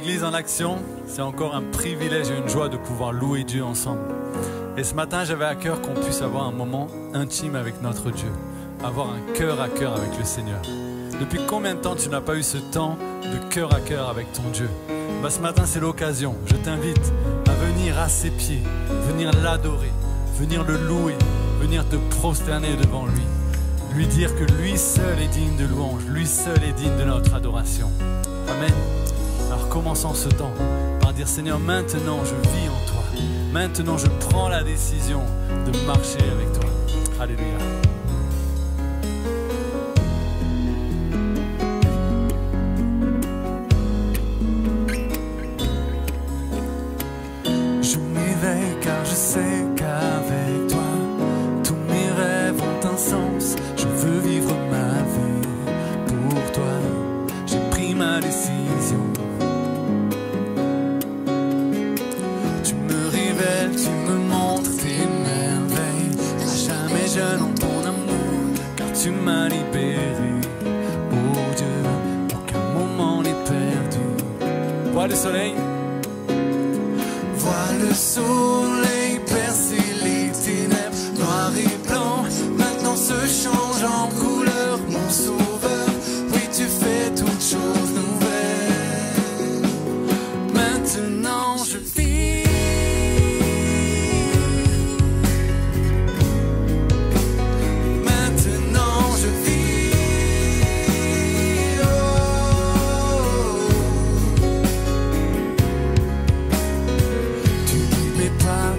l'Église en action, c'est encore un privilège et une joie de pouvoir louer Dieu ensemble. Et ce matin, j'avais à cœur qu'on puisse avoir un moment intime avec notre Dieu, avoir un cœur à cœur avec le Seigneur. Depuis combien de temps tu n'as pas eu ce temps de cœur à cœur avec ton Dieu? Ce matin, c'est l'occasion. Je t'invite à venir à ses pieds, venir l'adorer, venir le louer, venir te prosterner devant lui. Lui dire que lui seul est digne de louange, lui seul est digne de notre adoration. Amen. Alors commençons ce temps par dire Seigneur, maintenant je vis en toi. Maintenant je prends la décision de marcher avec toi. Alléluia. Je m'éveille car je sais qu'avec toi tous mes rêves ont un sens. Je veux vivre ma vie pour toi. J'ai pris ma décision. Tu me révèles, tu me montres tes merveilles. À jamais jeune en ton amour, car tu m'as libéré. Oh Dieu, aucun moment n'est perdu. Vois le soleil. Vois le soleil percer les ténèbres, noir et blanc, maintenant se change en couleur, mon sauveur, oui tu fais toutes choses nouvelles, maintenant je vis, maintenant je vis, tu guides mes pas,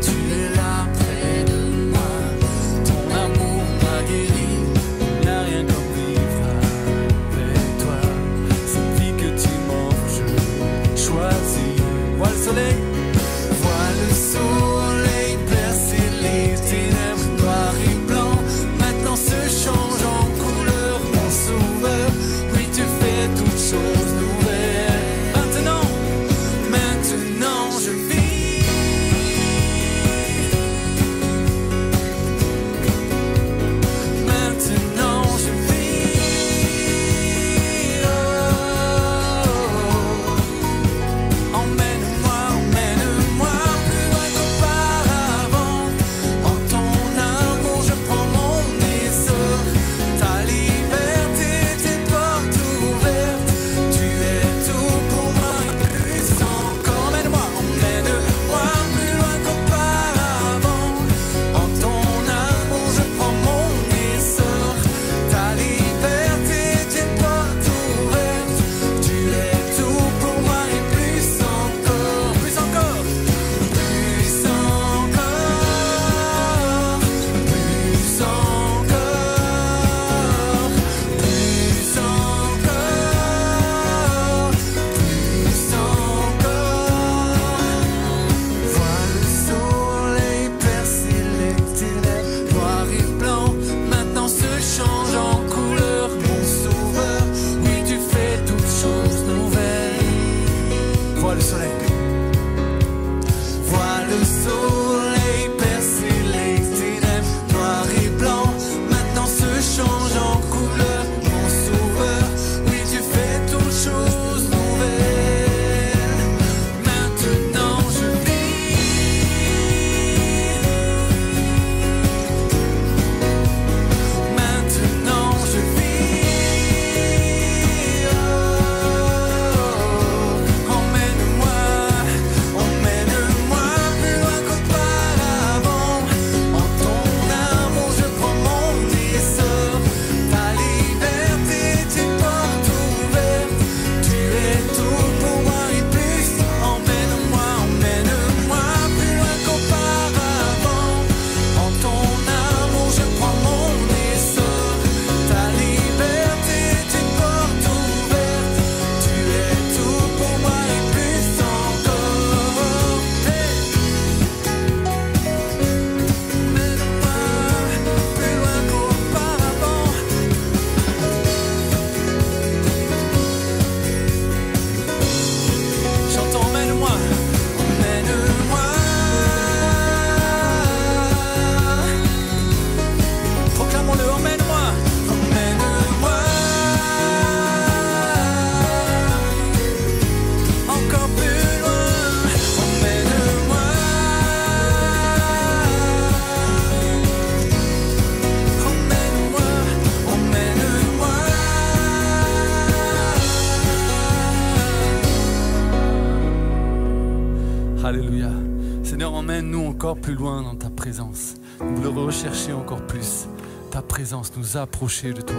Seigneur, emmène-nous encore plus loin dans ta présence. Nous voulons rechercher encore plus ta présence, nous approcher de toi.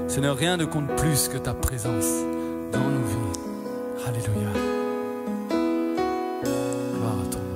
Seigneur, rien ne compte plus que ta présence dans nos vies. Alléluia. Gloire à ton nom.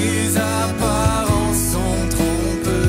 Les apparences sont trompeuses.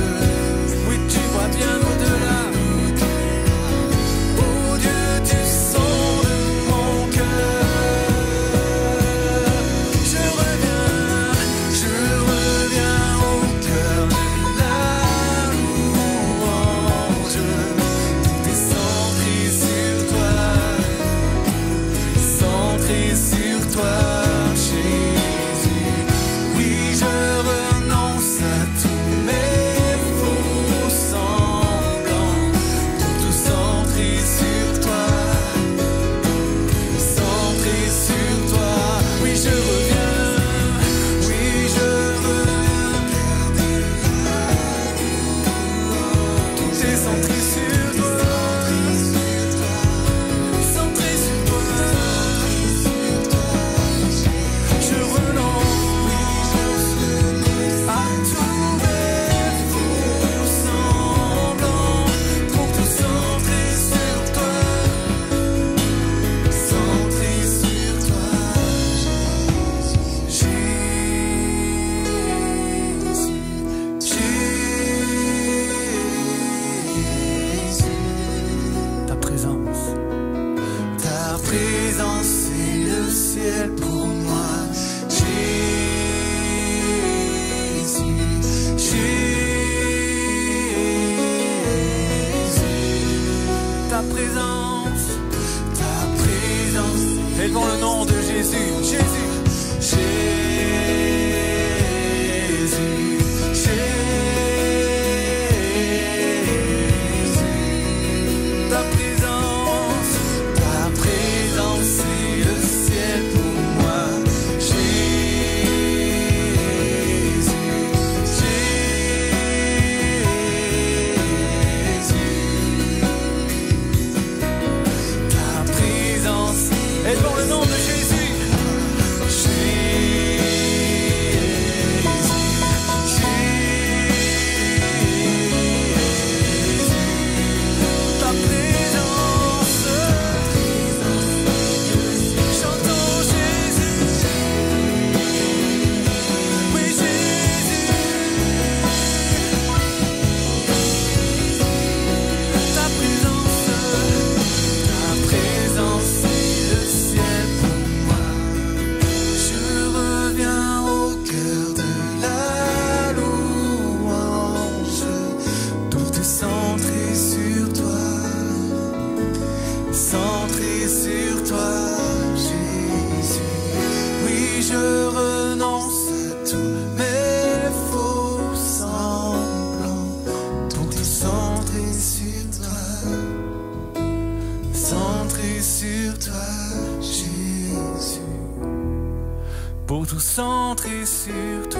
pour tout centrer sur toi,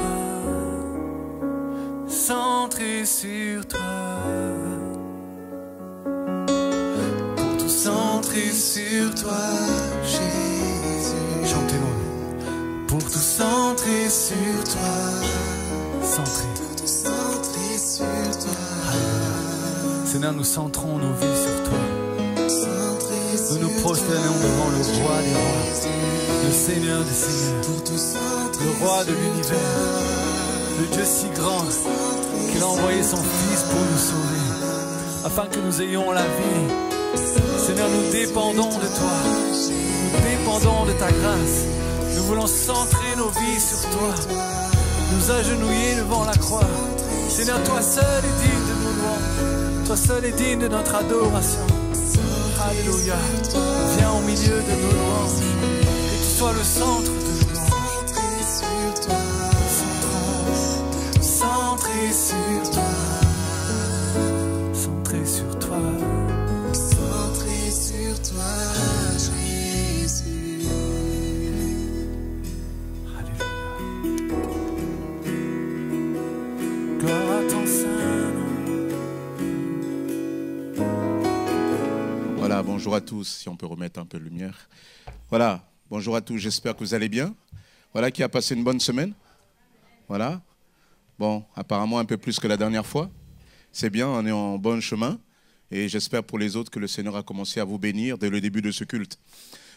centrer sur toi, pour tout centrer sur toi, Jésus. Chantez-nous. Pour tout centrer sur toi, centrer. Pour tout centrer sur toi. Seigneur, nous centrons nos vies sur toi. Nous nous prosternons devant le roi des rois, le Seigneur des seigneurs, le roi de l'univers, le Dieu si grand qu'il a envoyé son Fils pour nous sauver, afin que nous ayons la vie. Seigneur, nous dépendons de toi, nous dépendons de ta grâce. Nous voulons centrer nos vies sur toi, nous agenouiller devant la croix. Seigneur, toi seul est digne de nos louanges, toi seul est digne de notre adoration. Alléluia, viens au milieu de nos louanges, que tu sois le centre de nos louanges. Centré sur toi, centré sur toi, centré sur toi, Jésus. Alléluia. Gloire à ton Saint-Nom. Voilà, bonjour à tous, si on peut remettre un peu de lumière. Voilà, bonjour à tous, j'espère que vous allez bien. Voilà, qui a passé une bonne semaine. Voilà. Bon, apparemment un peu plus que la dernière fois. C'est bien, on est en bon chemin. Et j'espère pour les autres que le Seigneur a commencé à vous bénir dès le début de ce culte.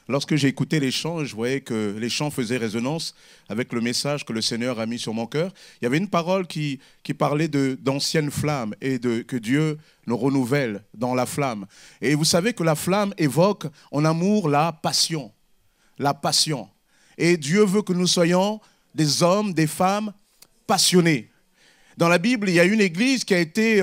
Lorsque j'ai écouté les chants, je voyais que les chants faisaient résonance avec le message que le Seigneur a mis sur mon cœur. Il y avait une parole qui parlait d'anciennes flammes et que Dieu nous renouvelle dans la flamme. Et vous savez que la flamme évoque en amour la passion. La passion. Et Dieu veut que nous soyons des hommes, des femmes passionnés. Dans la Bible, il y a une église qui a été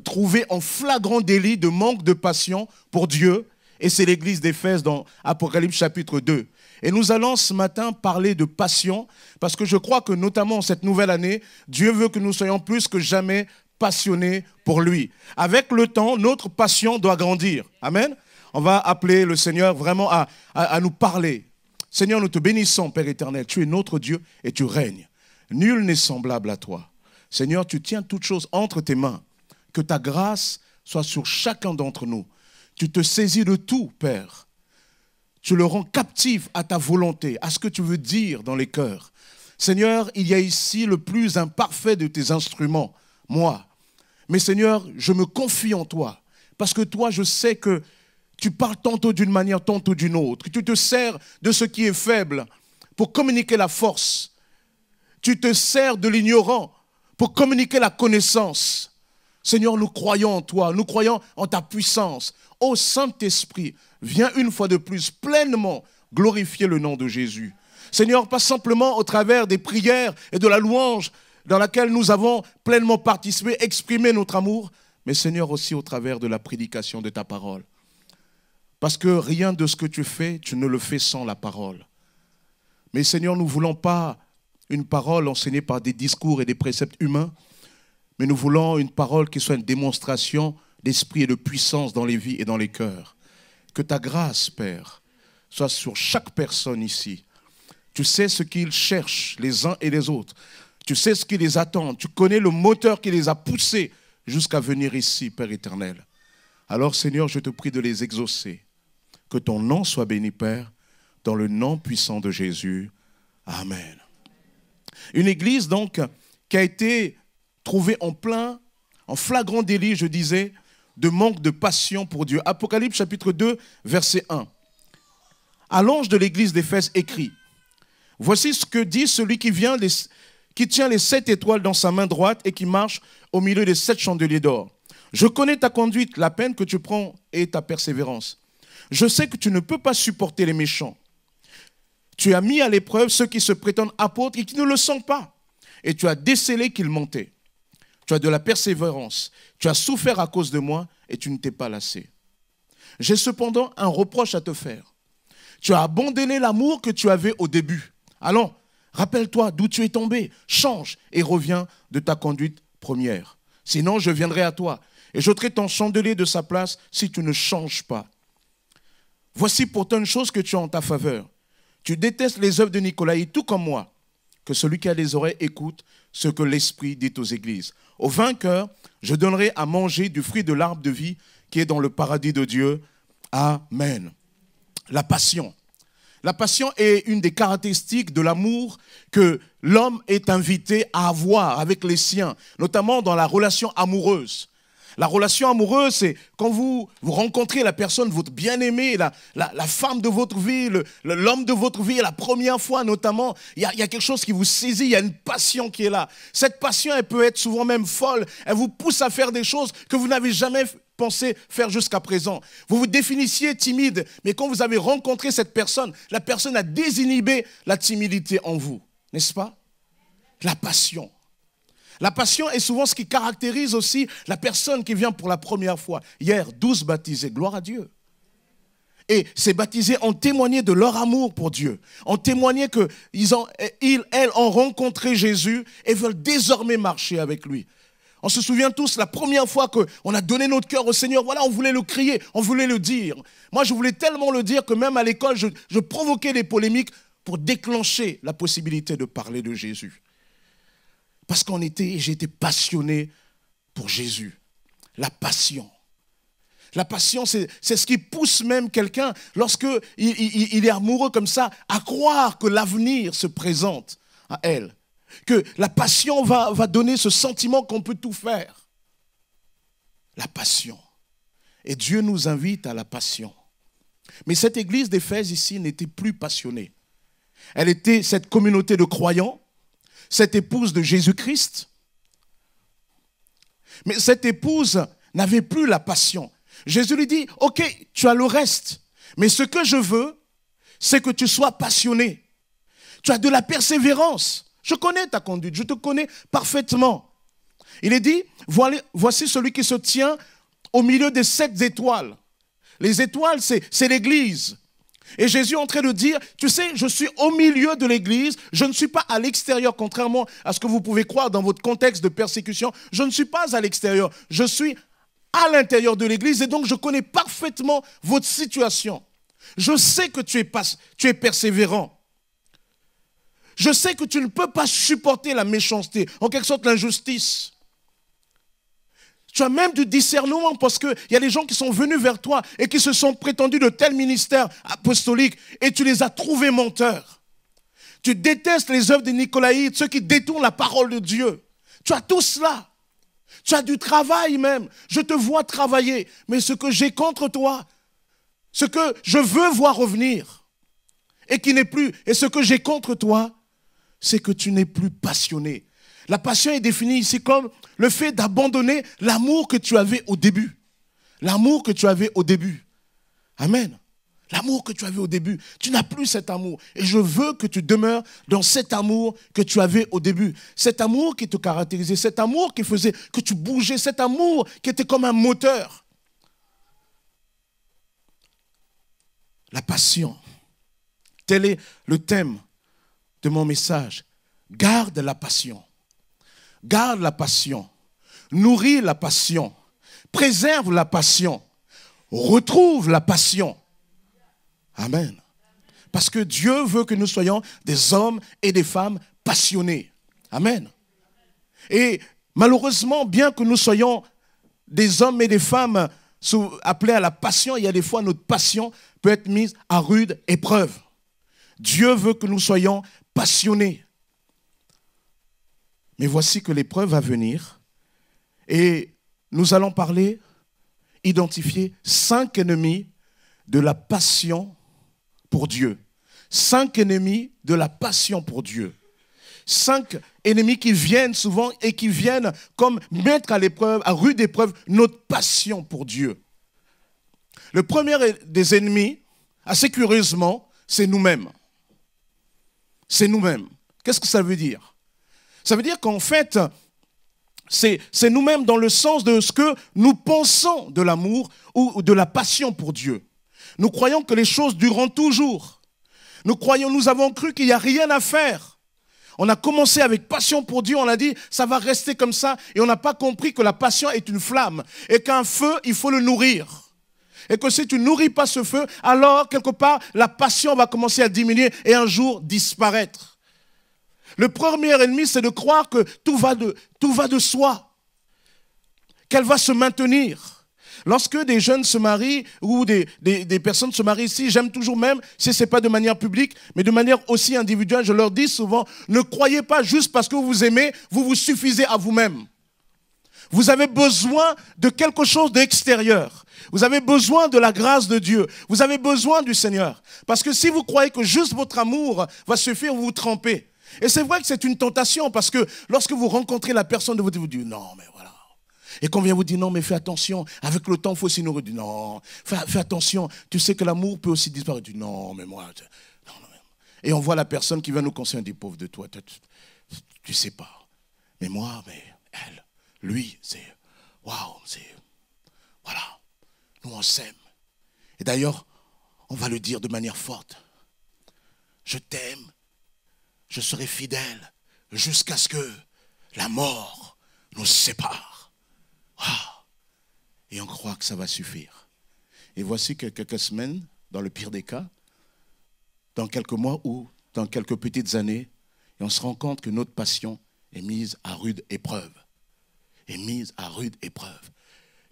trouvée en flagrant délit de manque de passion pour Dieu. Et c'est l'église d'Éphèse dans Apocalypse chapitre 2. Et nous allons ce matin parler de passion, parce que je crois que notamment cette nouvelle année, Dieu veut que nous soyons plus que jamais passionnés pour lui. Avec le temps, notre passion doit grandir. Amen. On va appeler le Seigneur vraiment à nous parler. Seigneur, nous te bénissons, Père éternel. Tu es notre Dieu et tu règnes. Nul n'est semblable à toi. Seigneur, tu tiens toutes choses entre tes mains. Que ta grâce soit sur chacun d'entre nous. Tu te saisis de tout, Père. Tu le rends captif à ta volonté, à ce que tu veux dire dans les cœurs. Seigneur, il y a ici le plus imparfait de tes instruments, moi. Mais Seigneur, je me confie en toi, parce que toi, je sais que tu parles tantôt d'une manière, tantôt d'une autre, que tu te sers de ce qui est faible pour communiquer la force. Tu te sers de l'ignorant pour communiquer la connaissance. Seigneur, nous croyons en toi, nous croyons en ta puissance. Ô Saint-Esprit, viens une fois de plus pleinement glorifier le nom de Jésus. Seigneur, pas simplement au travers des prières et de la louange dans laquelle nous avons pleinement participé, exprimé notre amour, mais Seigneur aussi au travers de la prédication de ta parole. Parce que rien de ce que tu fais, tu ne le fais sans la parole. Mais Seigneur, nous ne voulons pas une parole enseignée par des discours et des préceptes humains, mais nous voulons une parole qui soit une démonstration d'esprit et de puissance dans les vies et dans les cœurs. Que ta grâce, Père, soit sur chaque personne ici. Tu sais ce qu'ils cherchent les uns et les autres. Tu sais ce qui les attend. Tu connais le moteur qui les a poussés jusqu'à venir ici, Père éternel. Alors, Seigneur, je te prie de les exaucer. Que ton nom soit béni, Père, dans le nom puissant de Jésus. Amen. Une église, donc, qui a été trouvée en flagrant délit, je disais, de manque de passion pour Dieu. Apocalypse chapitre 2, verset 1. À l'ange de l'église d'Éphèse écrit, « Voici ce que dit celui qui tient les 7 étoiles dans sa main droite et qui marche au milieu des 7 chandeliers d'or. Je connais ta conduite, la peine que tu prends et ta persévérance. Je sais que tu ne peux pas supporter les méchants. Tu as mis à l'épreuve ceux qui se prétendent apôtres et qui ne le sont pas. Et tu as décelé qu'ils mentaient. Tu as de la persévérance. Tu as souffert à cause de moi et tu ne t'es pas lassé. J'ai cependant un reproche à te faire. Tu as abandonné l'amour que tu avais au début. Allons, rappelle-toi d'où tu es tombé. Change et reviens de ta conduite première. Sinon, je viendrai à toi et j'ôterai ton chandelier de sa place si tu ne changes pas. Voici pourtant une chose que tu as en ta faveur. Tu détestes les œuvres de Nicolaï, tout comme moi. que celui qui a des oreilles écoute ce que l'Esprit dit aux églises. Au vainqueur, je donnerai à manger du fruit de l'arbre de vie qui est dans le paradis de Dieu. Amen. La passion. La passion est une des caractéristiques de l'amour que l'homme est invité à avoir avec les siens, notamment dans la relation amoureuse. La relation amoureuse, c'est quand vous rencontrez la personne, votre bien-aimé, la femme de votre vie, l'homme de votre vie, la première fois notamment, il y a quelque chose qui vous saisit, il y a une passion qui est là. Cette passion, elle peut être souvent même folle, elle vous pousse à faire des choses que vous n'avez jamais pensé faire jusqu'à présent. Vous vous définissiez timide, mais quand vous avez rencontré cette personne, la personne a désinhibé la timidité en vous, n'est-ce pas? La passion. La passion est souvent ce qui caractérise aussi la personne qui vient pour la première fois. Hier, 12 baptisés, gloire à Dieu. Et ces baptisés ont témoigné de leur amour pour Dieu, ont témoigné qu'elles ont rencontré Jésus et veulent désormais marcher avec lui. On se souvient tous, la première fois qu'on a donné notre cœur au Seigneur, voilà, on voulait le crier, on voulait le dire. Moi, je voulais tellement le dire que même à l'école, je provoquais des polémiques pour déclencher la possibilité de parler de Jésus. Parce j'étais passionné pour Jésus. La passion. La passion, c'est ce qui pousse même quelqu'un, lorsqu'il est amoureux comme ça, à croire que l'avenir se présente à elle. Que la passion va donner ce sentiment qu'on peut tout faire. La passion. Et Dieu nous invite à la passion. Mais cette église d'Éphèse ici n'était plus passionnée. Elle était cette communauté de croyants, cette épouse de Jésus-Christ. Mais cette épouse n'avait plus la passion. Jésus lui dit, ok, tu as le reste, mais ce que je veux, c'est que tu sois passionné. Tu as de la persévérance. Je connais ta conduite, je te connais parfaitement. Il est dit, voici celui qui se tient au milieu des 7 étoiles. Les étoiles, c'est l'église. Et Jésus est en train de dire, tu sais, je suis au milieu de l'église, je ne suis pas à l'extérieur, contrairement à ce que vous pouvez croire dans votre contexte de persécution. Je ne suis pas à l'extérieur, je suis à l'intérieur de l'église et donc je connais parfaitement votre situation. Je sais que tu es persévérant. Je sais que tu ne peux pas supporter la méchanceté, en quelque sorte l'injustice. Tu as même du discernement parce qu'il y a des gens qui sont venus vers toi et qui se sont prétendus de tel ministère apostolique et tu les as trouvés menteurs. Tu détestes les œuvres des Nicolaïtes, ceux qui détournent la parole de Dieu. Tu as tout cela. Tu as du travail même. Je te vois travailler. Mais ce que j'ai contre toi, ce que je veux voir revenir et qui n'est plus, et ce que j'ai contre toi, c'est que tu n'es plus passionné. La passion est définie ici comme le fait d'abandonner l'amour que tu avais au début. L'amour que tu avais au début. Amen. L'amour que tu avais au début. Tu n'as plus cet amour. Et je veux que tu demeures dans cet amour que tu avais au début. Cet amour qui te caractérisait. Cet amour qui faisait que tu bougeais. Cet amour qui était comme un moteur. La passion. Tel est le thème de mon message. Garde la passion. Garde la passion, nourris la passion, préserve la passion, retrouve la passion. Amen. Parce que Dieu veut que nous soyons des hommes et des femmes passionnés. Amen. Et malheureusement, bien que nous soyons des hommes et des femmes appelés à la passion, il y a des fois notre passion peut être mise à rude épreuve. Dieu veut que nous soyons passionnés. Mais voici que l'épreuve va venir et nous allons identifier 5 ennemis de la passion pour Dieu. 5 ennemis de la passion pour Dieu. 5 ennemis qui viennent souvent et qui viennent comme mettre à l'épreuve, à rude épreuve, notre passion pour Dieu. Le premier des ennemis, assez curieusement, c'est nous-mêmes. C'est nous-mêmes. Qu'est-ce que ça veut dire ? Ça veut dire qu'en fait, c'est nous-mêmes dans le sens de ce que nous pensons de l'amour ou de la passion pour Dieu. Nous croyons que les choses dureront toujours. Nous avons cru qu'il n'y a rien à faire. On a commencé avec passion pour Dieu, on a dit ça va rester comme ça et on n'a pas compris que la passion est une flamme et qu'un feu, il faut le nourrir. Et que si tu ne nourris pas ce feu, alors quelque part la passion va commencer à diminuer et un jour disparaître. Le premier ennemi, c'est de croire que tout va de soi, qu'elle va se maintenir. Lorsque des jeunes se marient ou des personnes se marient ici, j'aime toujours même, si ce n'est pas de manière publique, mais de manière aussi individuelle, je leur dis souvent, ne croyez pas juste parce que vous vous aimez, vous vous suffisez à vous-même. Vous avez besoin de quelque chose d'extérieur. Vous avez besoin de la grâce de Dieu. Vous avez besoin du Seigneur. Parce que si vous croyez que juste votre amour va suffire, vous vous trompez. Et c'est vrai que c'est une tentation parce que lorsque vous rencontrez la personne de votre vie, vous dites non, mais voilà. Et quand on vient vous dire non, mais fais attention, avec le temps, il faut aussi nous redire non, fais attention, tu sais que l'amour peut aussi disparaître. Non, mais moi, non. Et on voit la personne qui vient nous conseiller, on dit pauvre de toi, tu sais pas. Mais moi, mais elle, lui, c'est waouh, c'est voilà, nous on s'aime. Et d'ailleurs, on va le dire de manière forte. Je t'aime, je serai fidèle jusqu'à ce que la mort nous sépare. Wow. Et on croit que ça va suffire. Et voici que quelques semaines, dans le pire des cas, dans quelques mois ou dans quelques petites années, et on se rend compte que notre passion est mise à rude épreuve. Est mise à rude épreuve.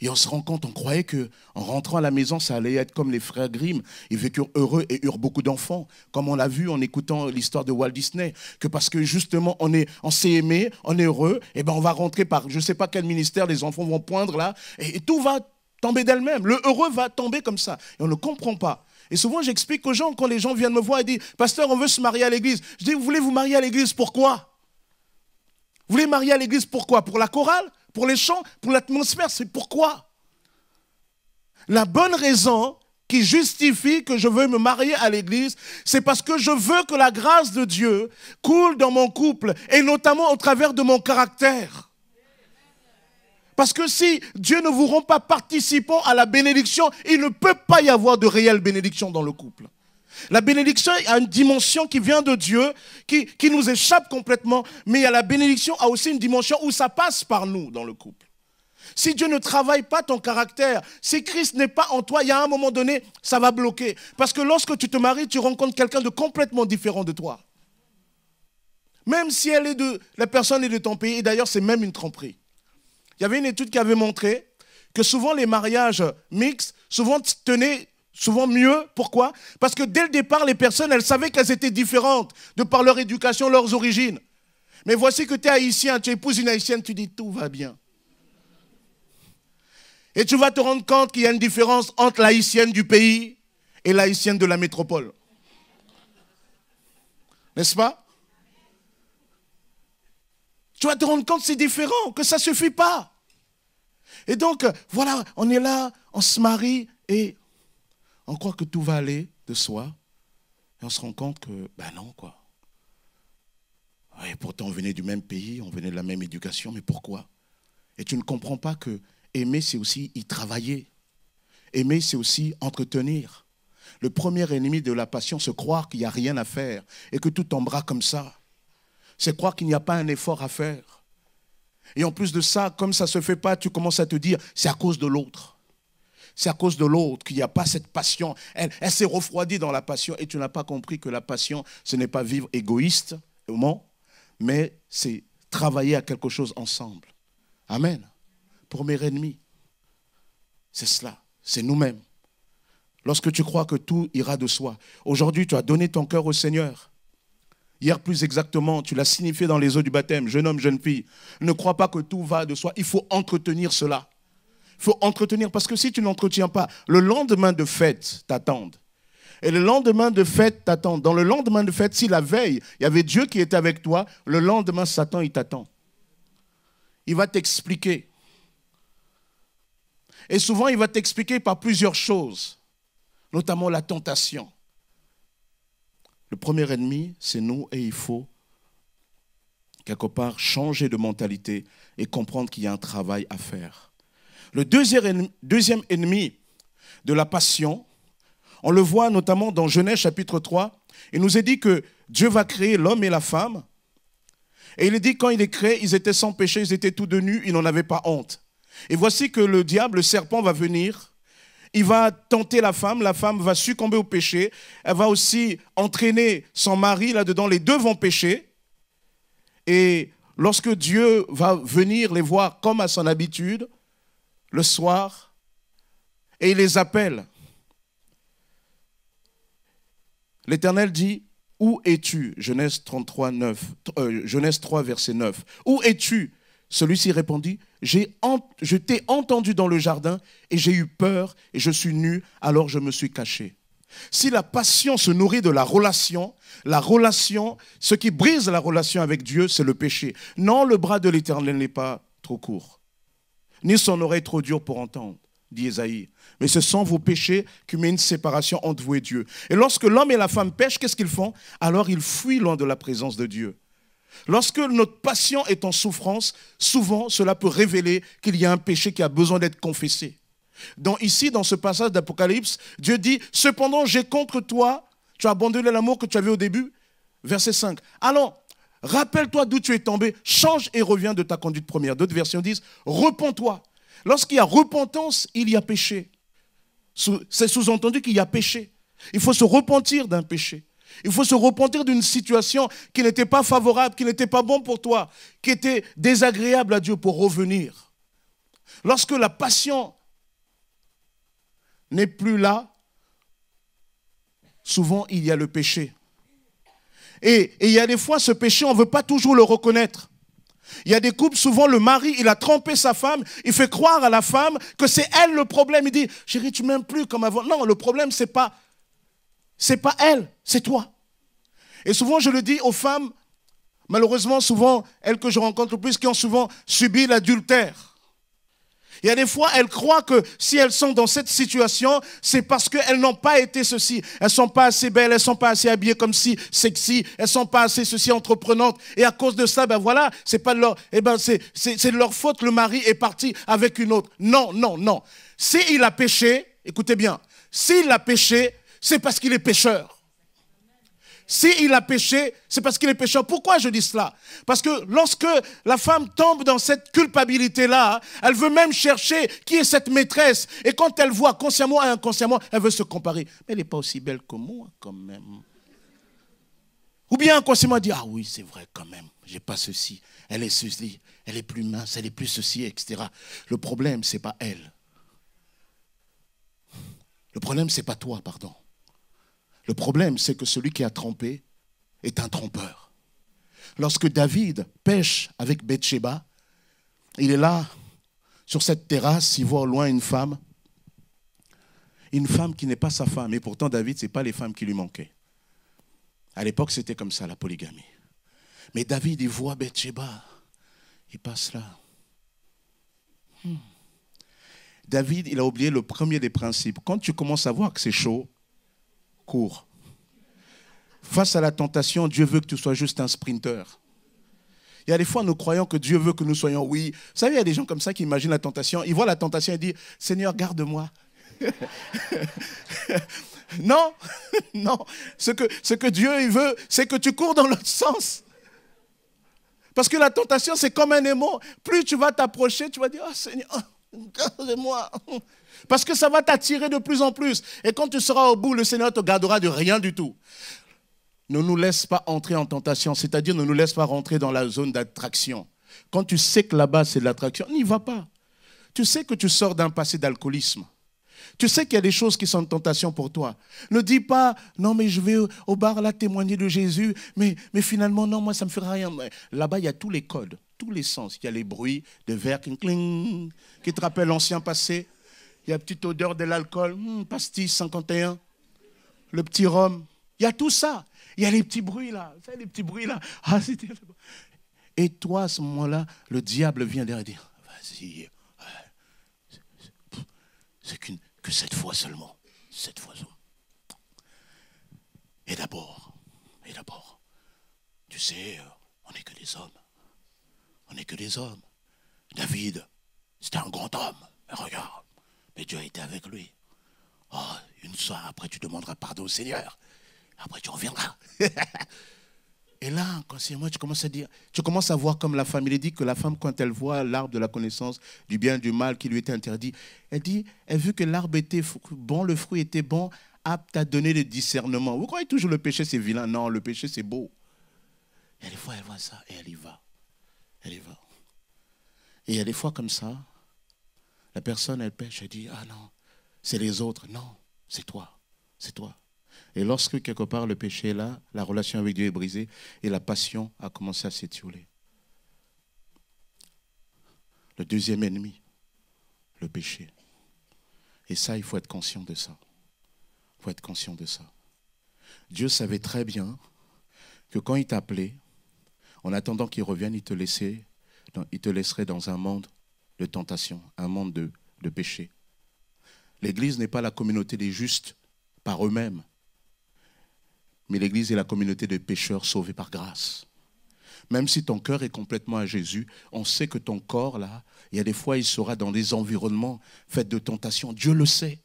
Et on se rend compte, on croyait qu'en rentrant à la maison, ça allait être comme les frères Grimm. Ils vécurent heureux et eurent beaucoup d'enfants. Comme on l'a vu en écoutant l'histoire de Walt Disney. Que parce que justement, on s'est aimé, on est heureux, et ben on va rentrer par je ne sais pas quel ministère, les enfants vont poindre là, et tout va tomber d'elle-même. Le heureux va tomber comme ça. Et on ne comprend pas. Et souvent, j'explique aux gens, quand les gens viennent me voir et disent « Pasteur, on veut se marier à l'église. » Je dis « Vous voulez vous marier à l'église, pourquoi ? Vous voulez marier à l'église, pourquoi ? Pour la chorale ? Pour les chants, pour l'atmosphère, c'est pourquoi. La bonne raison qui justifie que je veux me marier à l'église, c'est parce que je veux que la grâce de Dieu coule dans mon couple, et notamment au travers de mon caractère. Parce que si Dieu ne vous rend pas participant à la bénédiction, il ne peut pas y avoir de réelle bénédiction dans le couple. La bénédiction a une dimension qui vient de Dieu, qui nous échappe complètement, mais la bénédiction a aussi une dimension où ça passe par nous dans le couple. Si Dieu ne travaille pas ton caractère, si Christ n'est pas en toi, il y a un moment donné, ça va bloquer. Parce que lorsque tu te maries, tu rencontres quelqu'un de complètement différent de toi. Même si la personne est de ton pays, et d'ailleurs c'est même une tromperie. Il y avait une étude qui avait montré que souvent les mariages mixtes, tenaient mieux. Pourquoi? Parce que dès le départ, les personnes, elles savaient qu'elles étaient différentes de par leur éducation, leurs origines. Mais voici que tu es haïtien, tu épouses une haïtienne, tu dis tout va bien. Et tu vas te rendre compte qu'il y a une différence entre l'haïtienne du pays et l'haïtienne de la métropole. N'est-ce pas? Tu vas te rendre compte que c'est différent, que ça ne suffit pas. Et donc, voilà, on est là, on se marie et on croit que tout va aller de soi. Et on se rend compte que, ben non, quoi. Et pourtant, on venait du même pays, on venait de la même éducation, mais pourquoi? Et tu ne comprends pas que aimer, c'est aussi y travailler. Aimer, c'est aussi entretenir. Le premier ennemi de la passion, c'est croire qu'il n'y a rien à faire et que tout tombera comme ça. C'est croire qu'il n'y a pas un effort à faire. Et en plus de ça, comme ça ne se fait pas, tu commences à te dire, c'est à cause de l'autre. C'est à cause de l'autre qu'il n'y a pas cette passion. Elle s'est refroidie dans la passion et tu n'as pas compris que la passion, ce n'est pas vivre égoïstement, mais c'est travailler à quelque chose ensemble. Amen. Premier ennemi, c'est cela, c'est nous-mêmes. Lorsque tu crois que tout ira de soi, aujourd'hui tu as donné ton cœur au Seigneur. Hier plus exactement, tu l'as signifié dans les eaux du baptême, jeune homme, jeune fille. Ne crois pas que tout va de soi, il faut entretenir cela. Il faut entretenir, parce que si tu n'entretiens pas, le lendemain de fête t'attendent. Et le lendemain de fête t'attend. Dans le lendemain de fête, si la veille, il y avait Dieu qui était avec toi, le lendemain, Satan, il t'attend. Il va t'expliquer. Et souvent, il va t'expliquer par plusieurs choses, notamment la tentation. Le premier ennemi, c'est nous, et il faut, quelque part, changer de mentalité et comprendre qu'il y a un travail à faire. Le deuxième ennemi de la passion, on le voit notamment dans Genèse chapitre 3, il nous est dit que Dieu va créer l'homme et la femme, et il est dit quand il les crée, ils étaient sans péché, ils étaient tous de nus, ils n'en avaient pas honte. Et voici que le diable, le serpent, va venir. Il va tenter la femme va succomber au péché. Elle va aussi entraîner son mari là-dedans. Les deux vont pécher. Et lorsque Dieu va venir les voir comme à son habitude, le soir, et il les appelle, l'Éternel dit, « Où es-tu » Genèse 3, verset 9. « Où es-tu » Celui-ci répondit, « Je t'ai entendu dans le jardin et j'ai eu peur et je suis nu, alors je me suis caché. » Si la passion se nourrit de la relation, ce qui brise la relation avec Dieu, c'est le péché. Non, le bras de l'Éternel n'est pas trop court, ni son oreille trop dure pour entendre, dit Ésaïe. Mais ce sont vos péchés qui mettent une séparation entre vous et Dieu. Et lorsque l'homme et la femme pêchent, qu'est-ce qu'ils font? Alors ils fuient loin de la présence de Dieu. Lorsque notre passion est en souffrance, souvent cela peut révéler qu'il y a un péché qui a besoin d'être confessé. Donc ici, dans ce passage d'Apocalypse, Dieu dit, « Cependant, j'ai contre toi, tu as abandonné l'amour que tu avais au début. » Verset 5. « Alors, rappelle-toi d'où tu es tombé, change et reviens de ta conduite première. » D'autres versions disent, « Repens-toi. » Lorsqu'il y a repentance, il y a péché. C'est sous-entendu qu'il y a péché. Il faut se repentir d'un péché. Il faut se repentir d'une situation qui n'était pas favorable, qui n'était pas bon pour toi, qui était désagréable à Dieu pour revenir. Lorsque la passion n'est plus là, souvent il y a le péché. Et il y a des fois, ce péché, on ne veut pas toujours le reconnaître. Il y a des couples, souvent le mari, il a trompé sa femme, il fait croire à la femme que c'est elle le problème. Il dit, chérie, tu m'aimes plus comme avant. Non, le problème, c'est pas elle, c'est toi. Et souvent, je le dis aux femmes, malheureusement, souvent, elles que je rencontre le plus, qui ont souvent subi l'adultère. Il y a des fois, elles croient que si elles sont dans cette situation, c'est parce qu'elles n'ont pas été ceci. Elles ne sont pas assez belles, elles ne sont pas assez habillées comme si sexy, elles ne sont pas assez ceci entreprenantes. Et à cause de ça, ben voilà, c'est pas de leur, c'est de leur faute, le mari est parti avec une autre. Non, non, non. S'il a péché, écoutez bien, s'il a péché, c'est parce qu'il est pécheur. S'il a péché, c'est parce qu'il est pécheur. Pourquoi je dis cela? Parce que lorsque la femme tombe dans cette culpabilité-là, elle veut même chercher qui est cette maîtresse. Et quand elle voit consciemment et inconsciemment, elle veut se comparer. Mais elle n'est pas aussi belle que moi, quand même. Ou bien inconsciemment, elle dit, ah oui, c'est vrai, quand même, j'ai pas ceci. Elle est ceci, elle est plus mince, elle est plus ceci, etc. Le problème, ce n'est pas elle. Le problème, ce n'est pas toi, pardon. Le problème, c'est que celui qui a trompé est un trompeur. Lorsque David pêche avec Bathsheba, il est là, sur cette terrasse, il voit au loin une femme qui n'est pas sa femme. Et pourtant, David, ce n'est pas les femmes qui lui manquaient. À l'époque, c'était comme ça, la polygamie. Mais David, il voit Bathsheba, il passe là. David, il a oublié le premier des principes. Quand tu commences à voir que c'est chaud, cours. Face à la tentation, Dieu veut que tu sois juste un sprinter. Il y a des fois, nous croyons que Dieu veut que nous soyons, oui. Vous savez, il y a des gens comme ça qui imaginent la tentation. Ils voient la tentation et disent, Seigneur, garde-moi. Non, non. Ce que Dieu il veut, c'est que tu cours dans l'autre sens. Parce que la tentation, c'est comme un aimant. Plus tu vas t'approcher, tu vas dire, oh Seigneur, garde-moi. Parce que ça va t'attirer de plus en plus. Et quand tu seras au bout, le Seigneur te gardera de rien du tout. Ne nous laisse pas entrer en tentation, c'est-à-dire ne nous laisse pas rentrer dans la zone d'attraction. Quand tu sais que là-bas, c'est de l'attraction, n'y va pas. Tu sais que tu sors d'un passé d'alcoolisme. Tu sais qu'il y a des choses qui sont une tentation pour toi. Ne dis pas, non mais je vais au bar là témoigner de Jésus, mais finalement, non, moi ça ne me fera rien. Là-bas, il y a tous les codes, tous les sens. Il y a les bruits de verre qui te rappellent l'ancien passé. Il y a la petite odeur de l'alcool, pastis 51, le petit rhum. Il y a tout ça. Il y a les petits bruits là. Vous savez, les petits bruits là. Ah, et toi, à ce moment-là, le diable vient derrière et dit, vas-y, c'est que cette fois seulement. Cette fois seulement. Et d'abord, tu sais, on n'est que des hommes. On n'est que des hommes. David, c'était un grand homme. Mais regarde. Mais Dieu a été avec lui. Oh, une soirée après, tu demanderas pardon au Seigneur. Après, tu reviendras. Et là, consciemment, tu commences à voir comme la femme. Il est dit que la femme, quand elle voit l'arbre de la connaissance du bien et du mal qui lui était interdit, elle vu que l'arbre était bon, le fruit était bon, apte à donner le discernement. Vous croyez toujours le péché, c'est vilain? Non, le péché, c'est beau. Et des fois, elle voit ça et elle y va. Elle y va. Et il y a des fois comme ça, la personne, elle pêche, elle dit, ah non, c'est les autres. Non, c'est toi. C'est toi. Et lorsque quelque part le péché est là, la relation avec Dieu est brisée et la passion a commencé à s'étioler. Le deuxième ennemi, le péché. Et ça, il faut être conscient de ça. Il faut être conscient de ça. Dieu savait très bien que quand il t'appelait, en attendant qu'il revienne, il te laisserait dans un monde de tentation, un monde de péché. L'Église n'est pas la communauté des justes par eux-mêmes, mais l'Église est la communauté des pécheurs sauvés par grâce. Même si ton cœur est complètement à Jésus, on sait que ton corps, là, il y a des fois, il sera dans des environnements faits de tentation. Dieu le sait.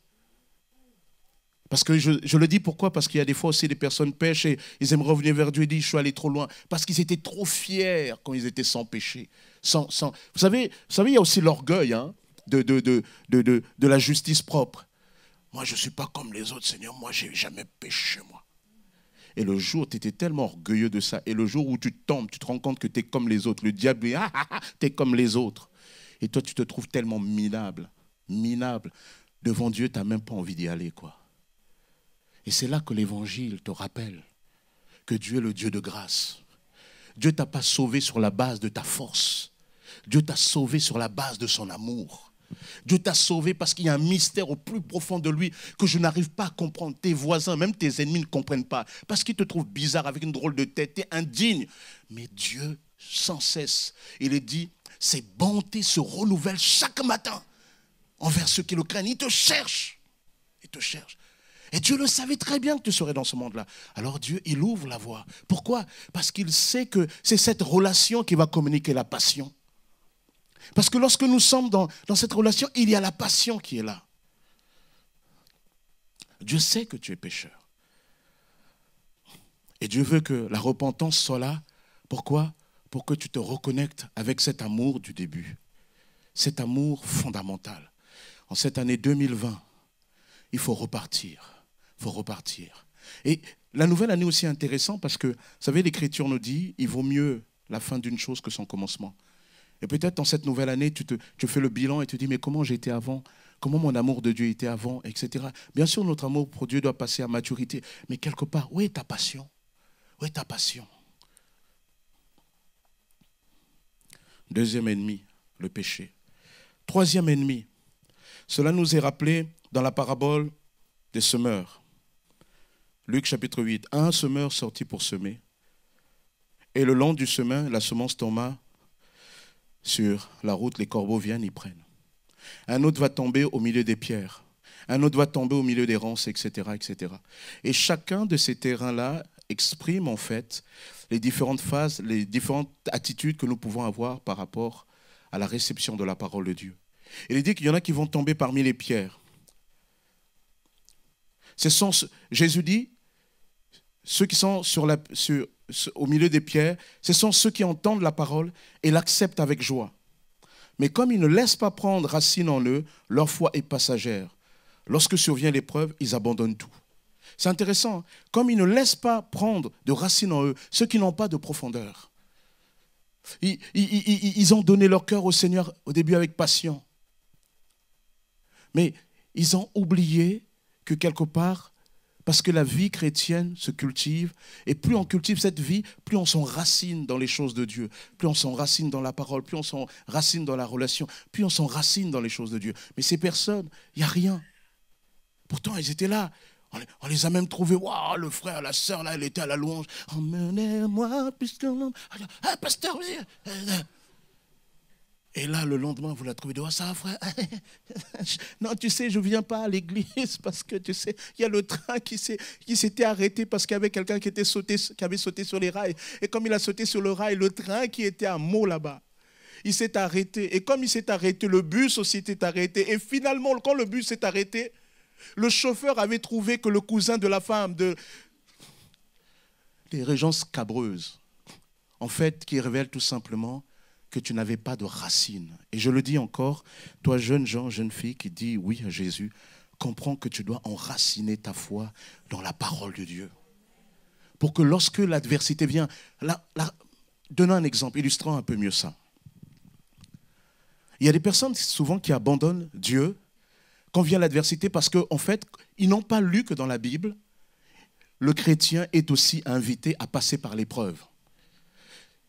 Parce que je le dis pourquoi? Parce qu'il y a des fois aussi des personnes pêchent et ils aimeraient revenir vers Dieu et disent, je suis allé trop loin. Parce qu'ils étaient trop fiers quand ils étaient sans péché. Vous savez, il y a aussi l'orgueil de la justice propre. Moi, je ne suis pas comme les autres, Seigneur. Moi, je n'ai jamais péché, moi. Et le jour où tu étais tellement orgueilleux de ça, et le jour où tu tombes, tu te rends compte que tu es comme les autres. Le diable dit, tu es comme les autres. Et toi, tu te trouves tellement minable. Devant Dieu, tu n'as même pas envie d'y aller, quoi. Et c'est là que l'Évangile te rappelle que Dieu est le Dieu de grâce. Dieu ne t'a pas sauvé sur la base de ta force. Dieu t'a sauvé sur la base de son amour. Dieu t'a sauvé parce qu'il y a un mystère au plus profond de lui que je n'arrive pas à comprendre. Tes voisins, même tes ennemis ne comprennent pas. Parce qu'ils te trouvent bizarre avec une drôle de tête. Tu es indigne. Mais Dieu, sans cesse, il est dit, ses bontés se renouvellent chaque matin envers ceux qui le craignent. Il te cherche. Il te cherche. Et Dieu le savait très bien que tu serais dans ce monde-là. Alors Dieu, il ouvre la voie. Pourquoi? Parce qu'il sait que c'est cette relation qui va communiquer la passion. Parce que lorsque nous sommes dans cette relation, il y a la passion qui est là. Dieu sait que tu es pécheur. Et Dieu veut que la repentance soit là. Pourquoi? Pour que tu te reconnectes avec cet amour du début. Cet amour fondamental. En cette année 2020, il faut repartir. Il faut repartir. Et la nouvelle année aussi est intéressante parce que, vous savez, l'Écriture nous dit, il vaut mieux la fin d'une chose que son commencement. Et peut-être dans cette nouvelle année, tu fais le bilan et tu te dis, mais comment j'étais avant? Comment mon amour de Dieu était avant? Etc. Bien sûr, notre amour pour Dieu doit passer à maturité. Mais quelque part, où est ta passion? Où est ta passion? Deuxième ennemi, le péché. Troisième ennemi, cela nous est rappelé dans la parabole des semeurs. Luc chapitre 8. Un semeur sortit pour semer. Et le long du chemin, la semence tomba sur la route, les corbeaux viennent, y prennent. Un autre va tomber au milieu des pierres. Un autre va tomber au milieu des ronces, etc., etc. Et chacun de ces terrains-là exprime en fait les différentes phases, les différentes attitudes que nous pouvons avoir par rapport à la réception de la parole de Dieu. Il est dit qu'il y en a qui vont tomber parmi les pierres. Jésus dit, ceux qui sont au milieu des pierres, ce sont ceux qui entendent la parole et l'acceptent avec joie. Mais comme ils ne laissent pas prendre racine en eux, leur foi est passagère. Lorsque survient l'épreuve, ils abandonnent tout. C'est intéressant. Comme ils ne laissent pas prendre de racine en eux, ceux qui n'ont pas de profondeur. Ils ont donné leur cœur au Seigneur au début avec passion. Mais ils ont oublié que quelque part, parce que la vie chrétienne se cultive, et plus on cultive cette vie, plus on s'enracine dans les choses de Dieu, plus on s'enracine dans la parole, plus on s'enracine dans la relation, plus on s'enracine dans les choses de Dieu. Mais ces personnes, il n'y a rien. Pourtant, ils étaient là. On les a même trouvés. Waouh, le frère, la sœur, là, elle était à la louange. Emmenez-moi, puisque... Ah, pasteur, oui. Et là, le lendemain, vous la trouvez dehors, ça va, frère? Non, tu sais, je ne viens pas à l'église parce que, tu sais, il y a le train qui s'était arrêté parce qu'il y avait quelqu'un qui avait sauté sur les rails. Et comme il a sauté sur le rail, le train qui était à Meaux là-bas, il s'est arrêté. Et comme il s'est arrêté, le bus aussi s'est arrêté. Et finalement, quand le bus s'est arrêté, le chauffeur avait trouvé que le cousin de la femme, des régions scabreuses, en fait, qui révèle tout simplement que tu n'avais pas de racines. Et je le dis encore, toi jeune gens, jeune fille qui dis oui à Jésus, comprends que tu dois enraciner ta foi dans la parole de Dieu. pour que lorsque l'adversité vient, donnons un exemple, illustrant un peu mieux ça. Il y a des personnes souvent qui abandonnent Dieu quand vient l'adversité parce qu'en fait, ils n'ont pas lu que dans la Bible, le chrétien est aussi invité à passer par l'épreuve.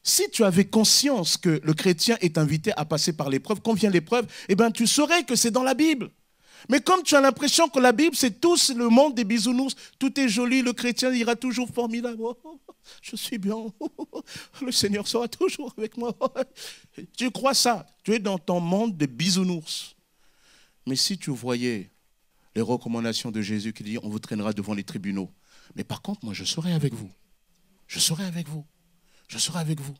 Si tu avais conscience que le chrétien est invité à passer par l'épreuve, quand vient l'épreuve, eh bien, tu saurais que c'est dans la Bible. Mais comme tu as l'impression que la Bible, c'est tout le monde des bisounours, tout est joli, le chrétien ira toujours formidable. Oh, je suis bien, le Seigneur sera toujours avec moi. Tu crois ça, tu es dans ton monde de bisounours. Mais si tu voyais les recommandations de Jésus qui dit on vous traînera devant les tribunaux, mais par contre, moi je serai avec vous. Je serai avec vous. Je serai avec vous.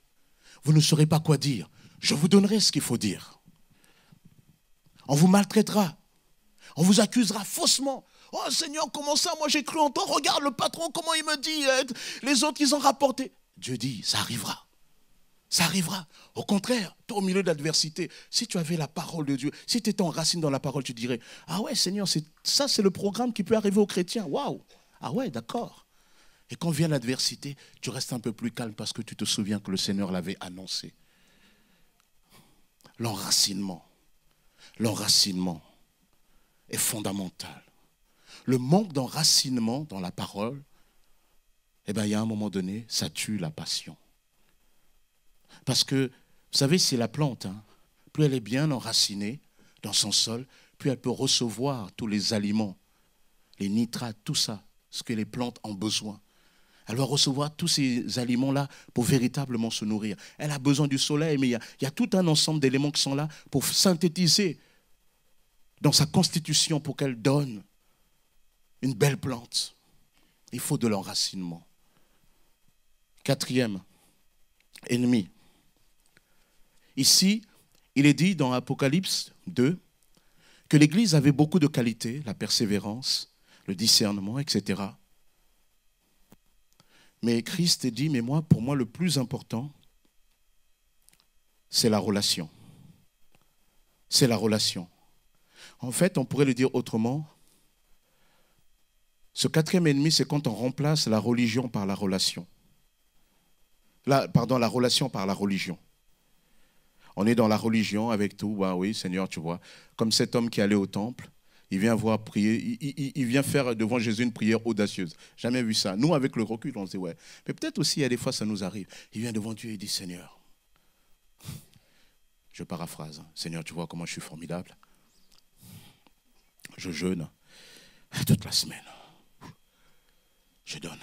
Vous ne saurez pas quoi dire. Je vous donnerai ce qu'il faut dire. On vous maltraitera. On vous accusera faussement. Oh Seigneur, comment ça? Moi j'ai cru en toi. Regarde le patron, comment il me dit. Les autres, ils ont rapporté. Dieu dit, ça arrivera. Ça arrivera. Au contraire, toi au milieu d'adversité, si tu avais la parole de Dieu, si tu étais enraciné dans la parole, tu dirais, ah ouais Seigneur, ça c'est le programme qui peut arriver aux chrétiens. Waouh. Ah ouais, d'accord. Et quand vient l'adversité, tu restes un peu plus calme parce que tu te souviens que le Seigneur l'avait annoncé. L'enracinement est fondamental. Le manque d'enracinement dans la parole, eh bien, il y a un moment donné, ça tue la passion. Parce que, vous savez, c'est la plante, hein, plus elle est bien enracinée dans son sol, plus elle peut recevoir tous les aliments, les nitrates, tout ça, ce que les plantes ont besoin. Elle va recevoir tous ces aliments-là pour véritablement se nourrir. Elle a besoin du soleil, mais il y a tout un ensemble d'éléments qui sont là pour synthétiser dans sa constitution pour qu'elle donne une belle plante. Il faut de l'enracinement. Quatrième ennemi. Ici, il est dit dans Apocalypse 2 que l'Église avait beaucoup de qualités, la persévérance, le discernement, etc. Mais Christ dit, mais moi, pour moi, le plus important, c'est la relation. C'est la relation. En fait, on pourrait le dire autrement. Ce quatrième ennemi, c'est quand on remplace la religion par la relation. La relation par la religion. On est dans la religion avec tout. Bah oui, Seigneur, tu vois. Comme cet homme qui allait au temple. Il vient voir prier, il vient faire devant Jésus une prière audacieuse. Jamais vu ça. Nous, avec le recul, on se dit, ouais. Mais peut-être aussi, il y a des fois, ça nous arrive. Il vient devant Dieu et il dit, Seigneur, je paraphrase, Seigneur, tu vois comment je suis formidable. Je jeûne toute la semaine. Je donne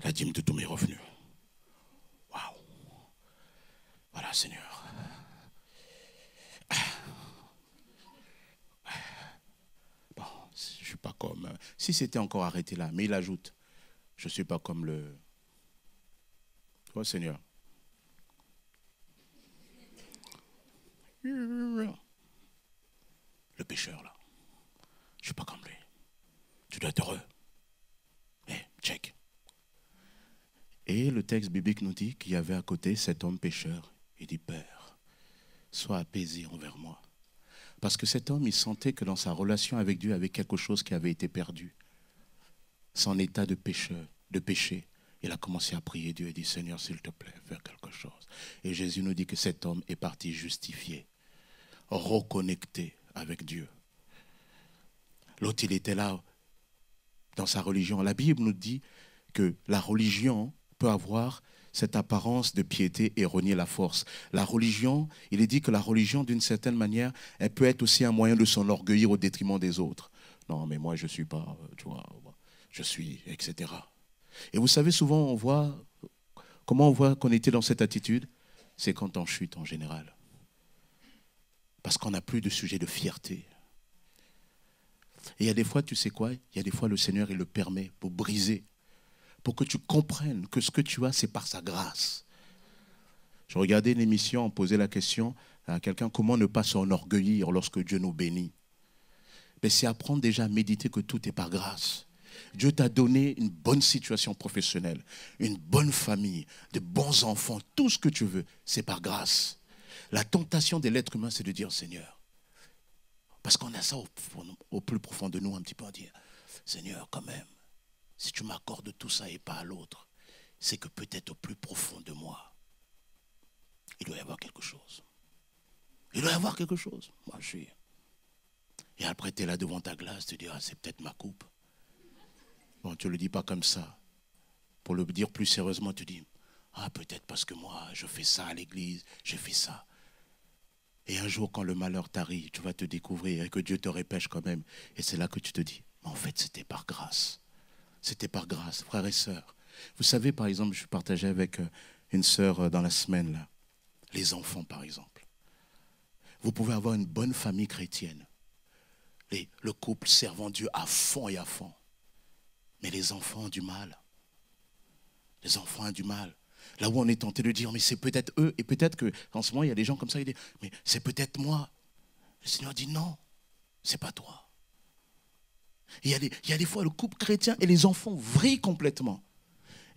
la dîme de tous mes revenus. Waouh. Voilà, Seigneur. Je ne suis pas comme... Si c'était encore arrêté là, mais il ajoute, je ne suis pas comme le... Oh Seigneur. Le pécheur là. Je ne suis pas comme lui. Tu dois être heureux. Check. Et le texte biblique nous dit qu'il y avait à côté cet homme pécheur. Il dit, Père, sois apaisé envers moi. Parce que cet homme, il sentait que dans sa relation avec Dieu, il y avait quelque chose qui avait été perdu. Son état de péché. Il a commencé à prier Dieu et dit, Seigneur, s'il te plaît, fais quelque chose. Et Jésus nous dit que cet homme est parti justifié, reconnecté avec Dieu. L'autre, il était là dans sa religion. La Bible nous dit que la religion peut avoir cette apparence de piété et renier la force. La religion, il est dit que la religion, d'une certaine manière, elle peut être aussi un moyen de s'enorgueillir au détriment des autres. Non, mais moi, je ne suis pas, tu vois, je suis, etc. Et vous savez, souvent, comment on voit qu'on était dans cette attitude? C'est quand on chute en général. Parce qu'on n'a plus de sujet de fierté. Et il y a des fois, tu sais quoi? Il y a des fois, le Seigneur, il le permet pour briser, pour que tu comprennes que ce que tu as, c'est par sa grâce. Je regardais une émission, on posait la question à quelqu'un, comment ne pas s'enorgueillir lorsque Dieu nous bénit? Mais c'est apprendre déjà à méditer que tout est par grâce. Dieu t'a donné une bonne situation professionnelle, une bonne famille, de bons enfants, tout ce que tu veux, c'est par grâce. La tentation de l'être humain, c'est de dire, Seigneur, parce qu'on a ça au plus profond de nous, un petit peu à dire, Seigneur, quand même, si tu m'accordes tout ça et pas à l'autre, c'est que peut-être au plus profond de moi, il doit y avoir quelque chose. Il doit y avoir quelque chose. Moi, je suis... Et après, tu es là devant ta glace, tu dis, ah, c'est peut-être ma coupe. Bon, tu ne le dis pas comme ça. Pour le dire plus sérieusement, tu dis, ah, peut-être parce que moi, je fais ça à l'église, j'ai fait ça. Et un jour, quand le malheur t'arrive, tu vas te découvrir et que Dieu te repêche quand même. Et c'est là que tu te dis, mais en fait, c'était par grâce. C'était par grâce, frères et sœurs. Vous savez, par exemple, je partageais avec une sœur dans la semaine, là, les enfants, par exemple. Vous pouvez avoir une bonne famille chrétienne. Le couple servant Dieu à fond et à fond. Mais les enfants ont du mal. Les enfants ont du mal. Là où on est tenté de dire, mais c'est peut-être eux, et peut-être qu'en ce moment, il y a des gens comme ça, ils disent, mais c'est peut-être moi. Le Seigneur dit, non, c'est pas toi. Et il y a des fois, le couple chrétien et les enfants vrillent complètement.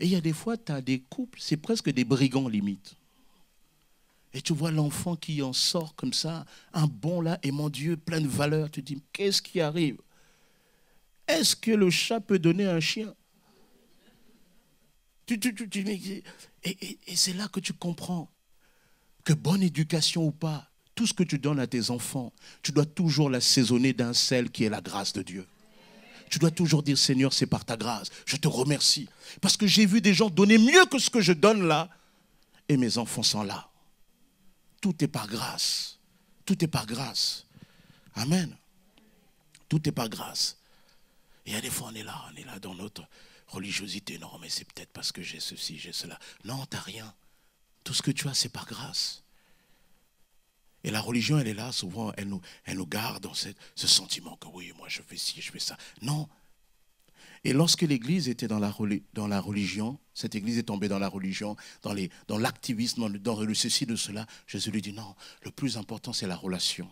Et il y a des fois, tu as des couples, c'est presque des brigands limite. Et tu vois l'enfant qui en sort comme ça, un bon là, et mon Dieu, plein de valeurs. Tu te dis, qu'est-ce qui arrive? Est-ce que le chat peut donner un chien? Et c'est là que tu comprends que bonne éducation ou pas, tout ce que tu donnes à tes enfants, tu dois toujours l'assaisonner d'un sel qui est la grâce de Dieu. Tu dois toujours dire, Seigneur, c'est par ta grâce. Je te remercie. Parce que j'ai vu des gens donner mieux que ce que je donne là, et mes enfants sont là. Tout est par grâce. Tout est par grâce. Amen. Tout est par grâce. Et il y a des fois, on est là dans notre religiosité. Non, mais c'est peut-être parce que j'ai ceci, j'ai cela. Non, tu n'as rien. Tout ce que tu as, c'est par grâce. Et la religion, elle est là, souvent, elle nous garde dans ce sentiment que oui, moi je fais ci, je fais ça. Non. Et lorsque l'Église était dans la religion, cette Église est tombée dans la religion, dans l'activisme, dans le ceci, de cela, Jésus lui dit non, le plus important c'est la relation.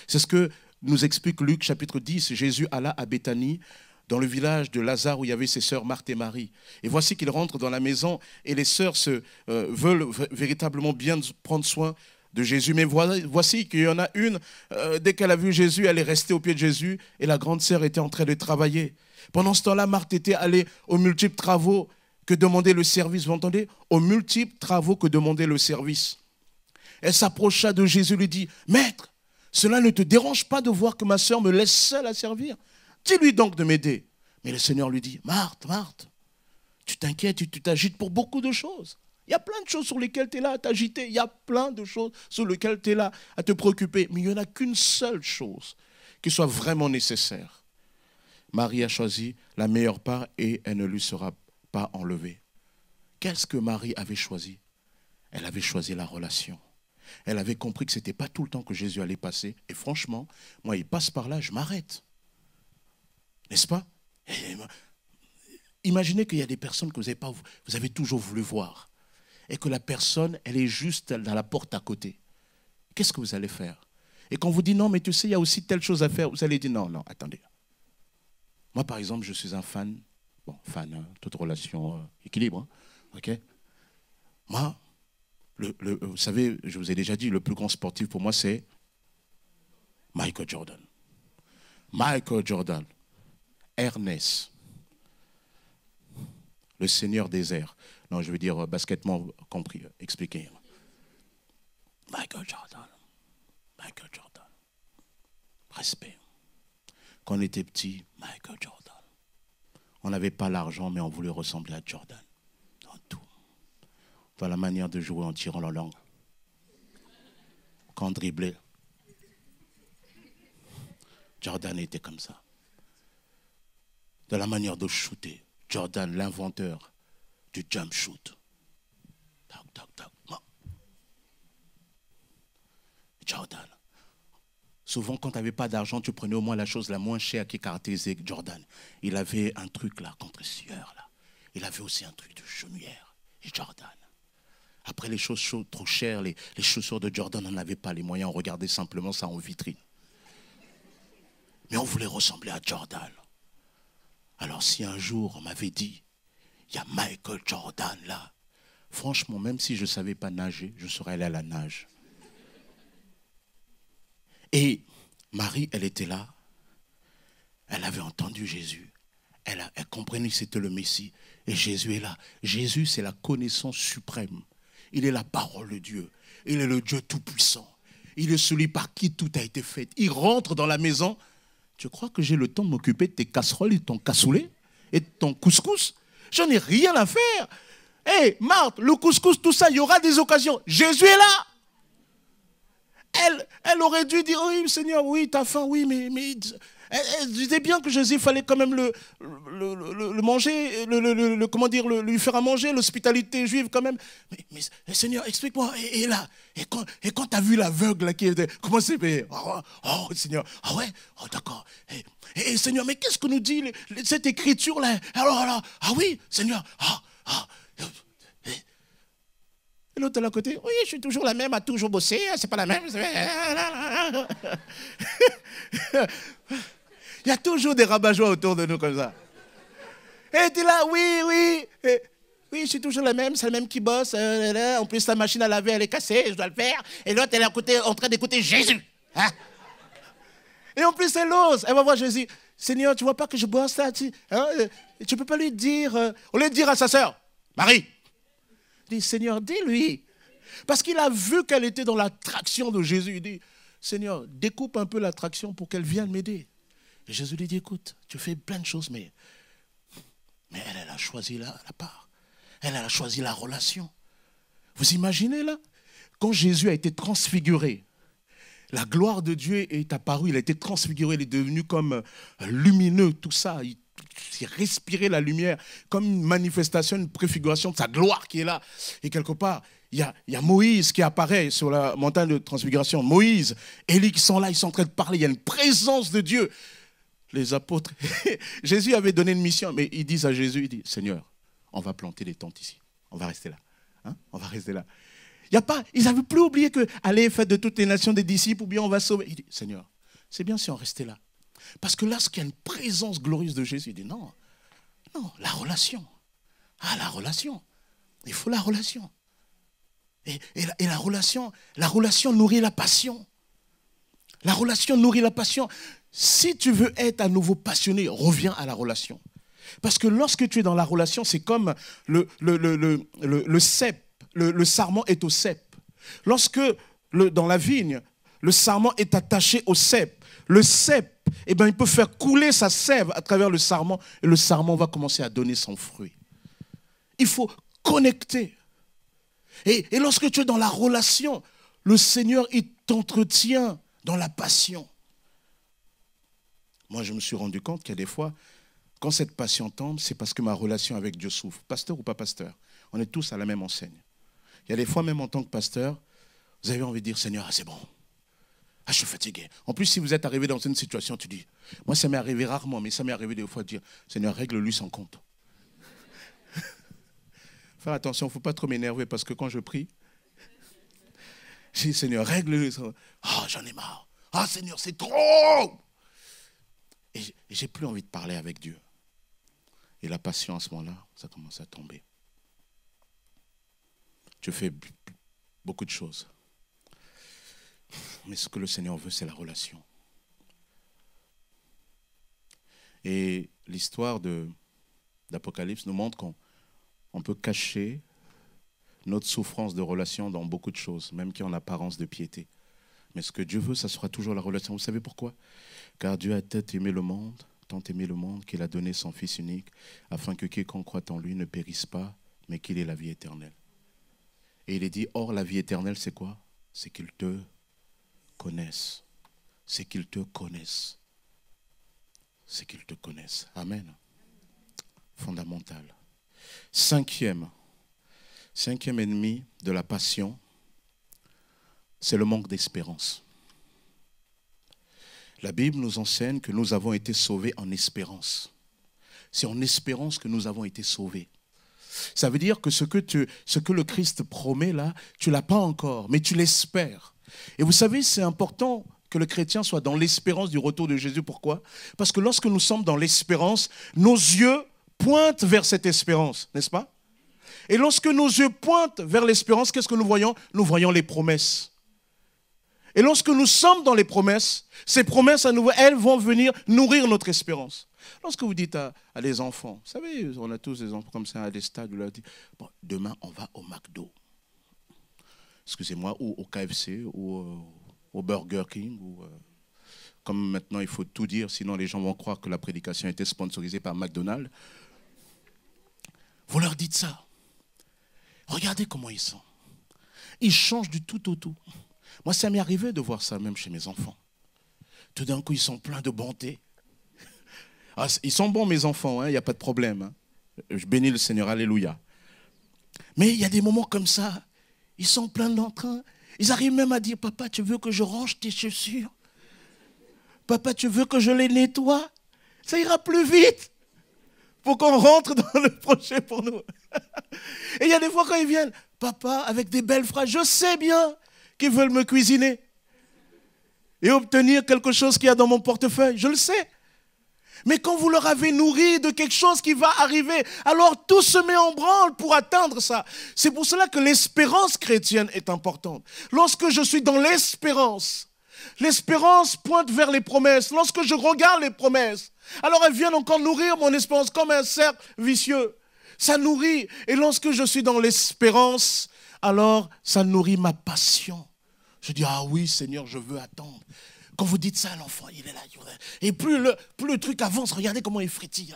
C'est ce que nous explique Luc chapitre 10. Jésus alla à Béthanie, dans le village de Lazare où il y avait ses sœurs Marthe et Marie. Et voici qu'il rentre dans la maison et les sœurs veulent véritablement bien prendre soin de Jésus. Mais voici qu'il y en a une, dès qu'elle a vu Jésus, elle est restée au pied de Jésus et la grande sœur était en train de travailler. Pendant ce temps-là, Marthe était allée aux multiples travaux que demandait le service. Vous entendez? Aux multiples travaux que demandait le service. Elle s'approcha de Jésus et lui dit, « Maître, cela ne te dérange pas de voir que ma sœur me laisse seule à servir? Dis-lui donc de m'aider. » Mais le Seigneur lui dit, « Marthe, Marthe, tu t'inquiètes, tu t'agites pour beaucoup de choses. Il y a plein de choses sur lesquelles tu es là à t'agiter. Il y a plein de choses sur lesquelles tu es là à te préoccuper. Mais il n'y en a qu'une seule chose qui soit vraiment nécessaire. Marie a choisi la meilleure part et elle ne lui sera pas enlevée. » Qu'est-ce que Marie avait choisi? Elle avait choisi la relation. Elle avait compris que ce n'était pas tout le temps que Jésus allait passer. Et franchement, moi, il passe par là, je m'arrête. N'est-ce pas? Imaginez qu'il y a des personnes que vous avez toujours voulu voir. Et que la personne, elle est juste dans la porte à côté. Qu'est-ce que vous allez faire? Et quand vous dites non, mais tu sais, il y a aussi telle chose à faire, vous allez dire non, non, attendez. Moi, par exemple, je suis un fan, toute relation équilibre, hein, ok? Moi, vous savez, je vous ai déjà dit, le plus grand sportif pour moi, c'est Michael Jordan. Michael Jordan, Ernest, le seigneur des airs. Non, je veux dire basketement compris, expliqué. Michael Jordan. Michael Jordan. Respect. Quand on était petit, Michael Jordan. On n'avait pas l'argent, mais on voulait ressembler à Jordan. Dans tout. Dans la manière de jouer en tirant la langue. Quand on driblait. Jordan était comme ça. Dans la manière de shooter. Jordan, l'inventeur du jump shoot. Tac, tac, tac. Jordan. Souvent, quand tu n'avais pas d'argent, tu prenais au moins la chose la moins chère qui caractérisait Jordan. Il avait un truc là, contre sueur là. Il avait aussi un truc de genouillère. Et Jordan. Après les choses trop chères, les chaussures de Jordan, on n'avait pas les moyens. On regardait simplement ça en vitrine. Mais on voulait ressembler à Jordan. Alors si un jour on m'avait dit, il y a Michael Jordan là, franchement, même si je ne savais pas nager, je serais allé à la nage. Et Marie, elle était là. Elle avait entendu Jésus. elle comprenait que c'était le Messie. Et Jésus est là. Jésus, c'est la connaissance suprême. Il est la parole de Dieu. Il est le Dieu tout-puissant. Il est celui par qui tout a été fait. Il rentre dans la maison. Tu crois que j'ai le temps de m'occuper de tes casseroles et de ton cassoulet et de ton couscous? J'en ai rien à faire. Hé, Marthe, le couscous, tout ça, il y aura des occasions. Jésus est là. Elle aurait dû dire, oui, Seigneur, oui, t'as faim, oui, mais elle disait bien que Jésus, il fallait quand même le manger, comment dire, lui faire à manger, l'hospitalité juive quand même. Mais Seigneur, explique-moi. Et là, et quand tu as vu l'aveugle là, qui était, comment c'est fait? Oh, Seigneur, ah ouais, oh d'accord. Et Seigneur, mais qu'est-ce que nous dit cette écriture là? Alors, ah oui, Seigneur, Et l'autre à côté, oui, je suis toujours la même, à toujours bosser, c'est pas la même. Il y a toujours des rabat-joie autour de nous comme ça. Et tu es là, oui, je suis toujours la même, c'est la même qui bosse. En plus, la machine à laver, elle est cassée, je dois le faire. Et l'autre, elle est en train d'écouter Jésus. Hein? Et en plus, elle ose. Elle va voir Jésus. Seigneur, tu vois pas que je bosse là? Tu ne peux pas lui dire, au lieu de dire à sa sœur, Marie, dit, Seigneur, dis-lui. Parce qu'il a vu qu'elle était dans l'attraction de Jésus. Il dit, Seigneur, découpe un peu l'attraction pour qu'elle vienne m'aider. Et Jésus lui dit, écoute, tu fais plein de choses, mais elle a choisi la part. Elle a choisi la relation. Vous imaginez là? Quand Jésus a été transfiguré, la gloire de Dieu est apparue, il a été transfiguré, il est devenu comme lumineux, tout ça. Il respirait la lumière comme une manifestation, une préfiguration de sa gloire qui est là. Et quelque part, il y a Moïse qui apparaît sur la montagne de transfiguration. Moïse, Élie qui sont là, ils sont en train de parler. Il y a une présence de Dieu. Les apôtres, Jésus avait donné une mission, mais ils disent à Jésus, il dit, Seigneur, on va planter des tentes ici. On va rester là. Hein? On va rester là. Ils n'avaient plus oublié que allez, faites de toutes les nations des disciples ou bien on va sauver. Il dit, Seigneur, c'est bien si on restait là. Parce que lorsqu'il y a une présence glorieuse de Jésus, il dit non, la relation. Ah, la relation. Il faut la relation. Et la relation nourrit la passion. La relation nourrit la passion. Si tu veux être à nouveau passionné, reviens à la relation. Parce que lorsque tu es dans la relation, c'est comme le cep. Le sarment est au cep. Lorsque, dans la vigne, le sarment est attaché au cep, le cep, il peut faire couler sa sève à travers le sarment et le sarment va commencer à donner son fruit. Il faut connecter. Et lorsque tu es dans la relation, le Seigneur, il t'entretient dans la passion. Moi, je me suis rendu compte qu'il y a des fois, quand cette passion tombe, c'est parce que ma relation avec Dieu souffre. Pasteur ou pas pasteur, on est tous à la même enseigne. Il y a des fois, même en tant que pasteur, vous avez envie de dire, Seigneur, c'est bon. Je suis fatigué. En plus, si vous êtes arrivé dans une situation, tu dis, moi, ça m'est arrivé rarement, mais ça m'est arrivé des fois de dire, Seigneur, règle-lui son compte. Faire attention, il ne faut pas trop m'énerver parce que quand je prie, je dis, Seigneur, règle-lui son compte. J'en ai marre. Seigneur, c'est trop. Et j'ai plus envie de parler avec Dieu. Et la passion, à ce moment-là, ça commence à tomber. Tu fais beaucoup de choses. Mais ce que le Seigneur veut, c'est la relation. Et l'histoire d'Apocalypse nous montre qu'on peut cacher notre souffrance de relation dans beaucoup de choses, même qui ont l'apparence de piété. Mais ce que Dieu veut, ça sera toujours la relation. Vous savez pourquoi? Car Dieu a tant aimé le monde, qu'il a donné son Fils unique, afin que quiconque croit en lui ne périsse pas, mais qu'il ait la vie éternelle. Et il est dit, or la vie éternelle, c'est quoi? C'est qu'ils te connaissent. C'est qu'ils te connaissent. C'est qu'ils te connaissent. Amen. Fondamental. Cinquième ennemi de la passion, c'est le manque d'espérance. La Bible nous enseigne que nous avons été sauvés en espérance. C'est en espérance que nous avons été sauvés. Ça veut dire que ce que le Christ promet là, tu ne l'as pas encore, mais tu l'espères. Et vous savez, c'est important que le chrétien soit dans l'espérance du retour de Jésus. Pourquoi? Parce que lorsque nous sommes dans l'espérance, nos yeux pointent vers cette espérance, n'est-ce pas? Et lorsque nos yeux pointent vers l'espérance, qu'est-ce que nous voyons? Nous voyons les promesses. Et lorsque nous sommes dans les promesses, ces promesses à nouveau, elles vont venir nourrir notre espérance. Lorsque vous dites à des enfants, vous savez, on a tous des enfants comme ça à des stades, où on leur dit, bon, demain on va au McDo, excusez-moi, ou au KFC, ou au Burger King, ou comme maintenant il faut tout dire, sinon les gens vont croire que la prédication a été sponsorisée par McDonald's. Vous leur dites ça. Regardez comment ils sont. Ils changent du tout au tout. Moi, ça m'est arrivé de voir ça même chez mes enfants. Tout d'un coup, ils sont pleins de bonté. Ah, ils sont bons, mes enfants, il n'y a pas de problème. Hein. Je bénis le Seigneur, alléluia. Mais il y a des moments comme ça, ils sont pleins d'entrain. Ils arrivent même à dire, papa, tu veux que je range tes chaussures? Papa, tu veux que je les nettoie? Ça ira plus vite pour qu'on rentre dans le projet pour nous. Et il y a des fois quand ils viennent, papa, avec des belles phrases, je sais bien qu'ils veulent me cuisiner et obtenir quelque chose qu'il y a dans mon portefeuille. Je le sais. Mais quand vous leur avez nourri de quelque chose qui va arriver, alors tout se met en branle pour atteindre ça. C'est pour cela que l'espérance chrétienne est importante. Lorsque je suis dans l'espérance pointe vers les promesses. Lorsque je regarde les promesses, alors elles viennent encore nourrir mon espérance comme un cercle vicieux. Ça nourrit. Et lorsque je suis dans l'espérance, alors ça nourrit ma passion. Je dis, ah oui Seigneur, je veux attendre. Quand vous dites ça à l'enfant, il est là. Et plus le truc avance, regardez comment il frétille.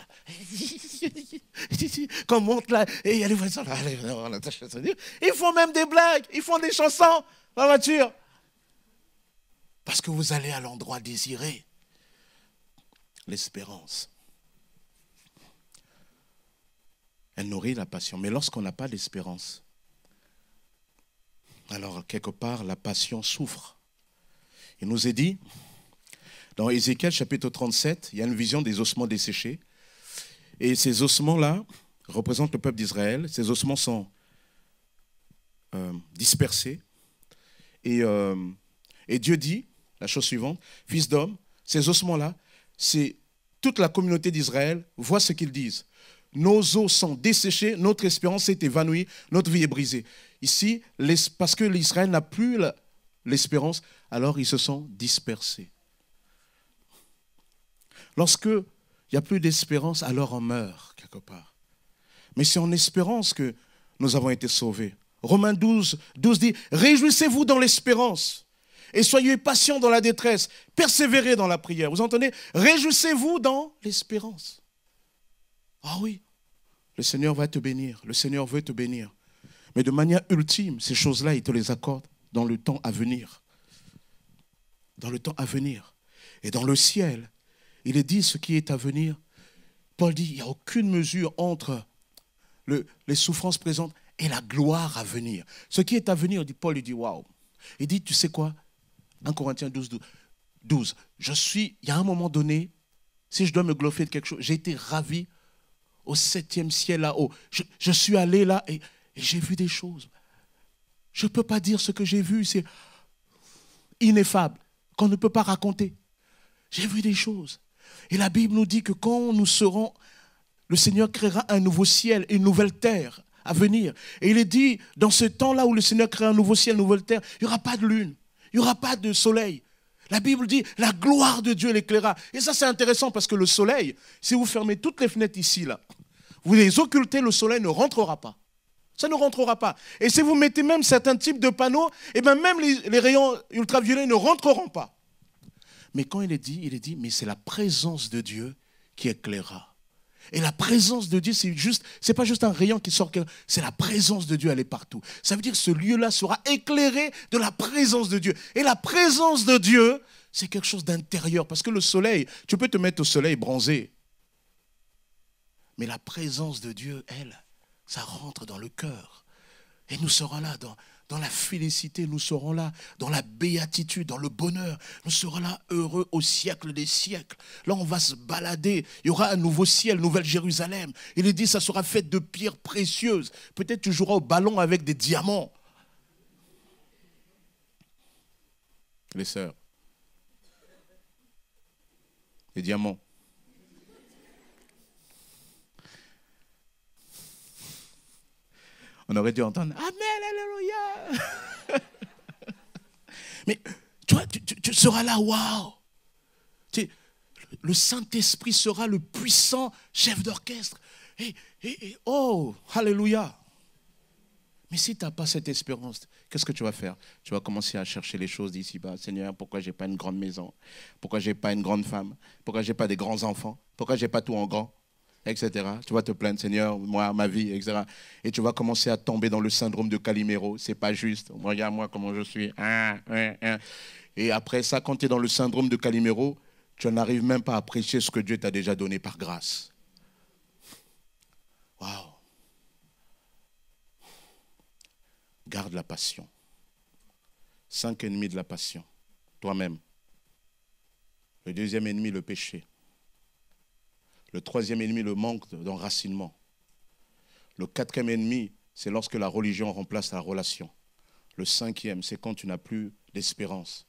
Quand on monte là, et il y a les voisins là. Ils font même des blagues, ils font des chansons dans la voiture. Parce que vous allez à l'endroit désiré. L'espérance. Elle nourrit la passion. Mais lorsqu'on n'a pas d'espérance, alors quelque part, la passion souffre. Il nous est dit, dans Ézéchiel chapitre 37, il y a une vision des ossements desséchés. Et ces ossements-là représentent le peuple d'Israël. Ces ossements sont dispersés. Et Dieu dit, la chose suivante, fils d'homme, ces ossements-là, c'est toute la communauté d'Israël, voit ce qu'ils disent. Nos os sont desséchés, notre espérance est évanouie, notre vie est brisée. Ici, parce que l'Israël n'a plus l'espérance, alors ils se sont dispersés. Lorsque il n'y a plus d'espérance, alors on meurt quelque part. Mais c'est en espérance que nous avons été sauvés. Romains 12 dit, réjouissez-vous dans l'espérance et soyez patients dans la détresse, persévérez dans la prière. Vous entendez? Réjouissez-vous dans l'espérance. Ah oui, le Seigneur va te bénir, le Seigneur veut te bénir. Mais de manière ultime, ces choses-là, il te les accorde dans le temps à venir. Dans le temps à venir. Et dans le ciel, il est dit ce qui est à venir. Paul dit, il n'y a aucune mesure entre les souffrances présentes et la gloire à venir. Ce qui est à venir, Paul, il dit, waouh. Il dit, tu sais quoi? 1 Corinthiens 12. Il y a un moment donné, si je dois me gloffer de quelque chose, j'ai été ravi au 7e ciel là-haut. Je suis allé là et j'ai vu des choses. Je ne peux pas dire ce que j'ai vu, c'est ineffable, qu'on ne peut pas raconter. J'ai vu des choses. Et la Bible nous dit que quand nous serons, le Seigneur créera un nouveau ciel, une nouvelle terre à venir. Et il est dit, dans ce temps-là où le Seigneur créera un nouveau ciel, une nouvelle terre, il n'y aura pas de lune, il n'y aura pas de soleil. La Bible dit, la gloire de Dieu l'éclairera. Et ça, c'est intéressant parce que le soleil, si vous fermez toutes les fenêtres ici, là, vous les occultez, le soleil ne rentrera pas. Ça ne rentrera pas. Et si vous mettez même certains types de panneaux, et bien même les rayons ultraviolets ne rentreront pas. Mais quand il est dit, mais c'est la présence de Dieu qui éclairera. Et la présence de Dieu, c'est pas juste un rayon qui sort, c'est la présence de Dieu, elle est partout. Ça veut dire que ce lieu-là sera éclairé de la présence de Dieu. Et la présence de Dieu, c'est quelque chose d'intérieur. Parce que le soleil, tu peux te mettre au soleil bronzé. Mais la présence de Dieu, elle, ça rentre dans le cœur. Et nous serons là dans la félicité, nous serons là dans la béatitude, dans le bonheur. Nous serons là heureux au siècle des siècles. Là, on va se balader. Il y aura un nouveau ciel, nouvelle Jérusalem. Il est dit, ça sera fait de pierres précieuses. Peut-être tu joueras au ballon avec des diamants. Les sœurs. Les diamants. On aurait dû entendre « Amen, alléluia !» Mais tu sera là, waouh. Le Saint-Esprit sera le puissant chef d'orchestre. Oh, alléluia. Mais si tu n'as pas cette espérance, qu'est-ce que tu vas faire? Tu vas commencer à chercher les choses d'ici-bas. Seigneur, pourquoi je n'ai pas une grande maison? Pourquoi je n'ai pas une grande femme? Pourquoi je n'ai pas des grands enfants? Pourquoi je n'ai pas tout en grand? Etc. Tu vas te plaindre, Seigneur, moi, ma vie, etc. Et tu vas commencer à tomber dans le syndrome de Calimero. C'est pas juste. Regarde-moi comment je suis. Et après ça, quand tu es dans le syndrome de Calimero, tu n'arrives même pas à apprécier ce que Dieu t'a déjà donné par grâce. Waouh! Garde la passion. 5 ennemis de la passion. Toi-même. Le deuxième ennemi, le péché. Le troisième ennemi, le manque d'enracinement. Le quatrième ennemi, c'est lorsque la religion remplace la relation. Le cinquième, c'est quand tu n'as plus d'espérance.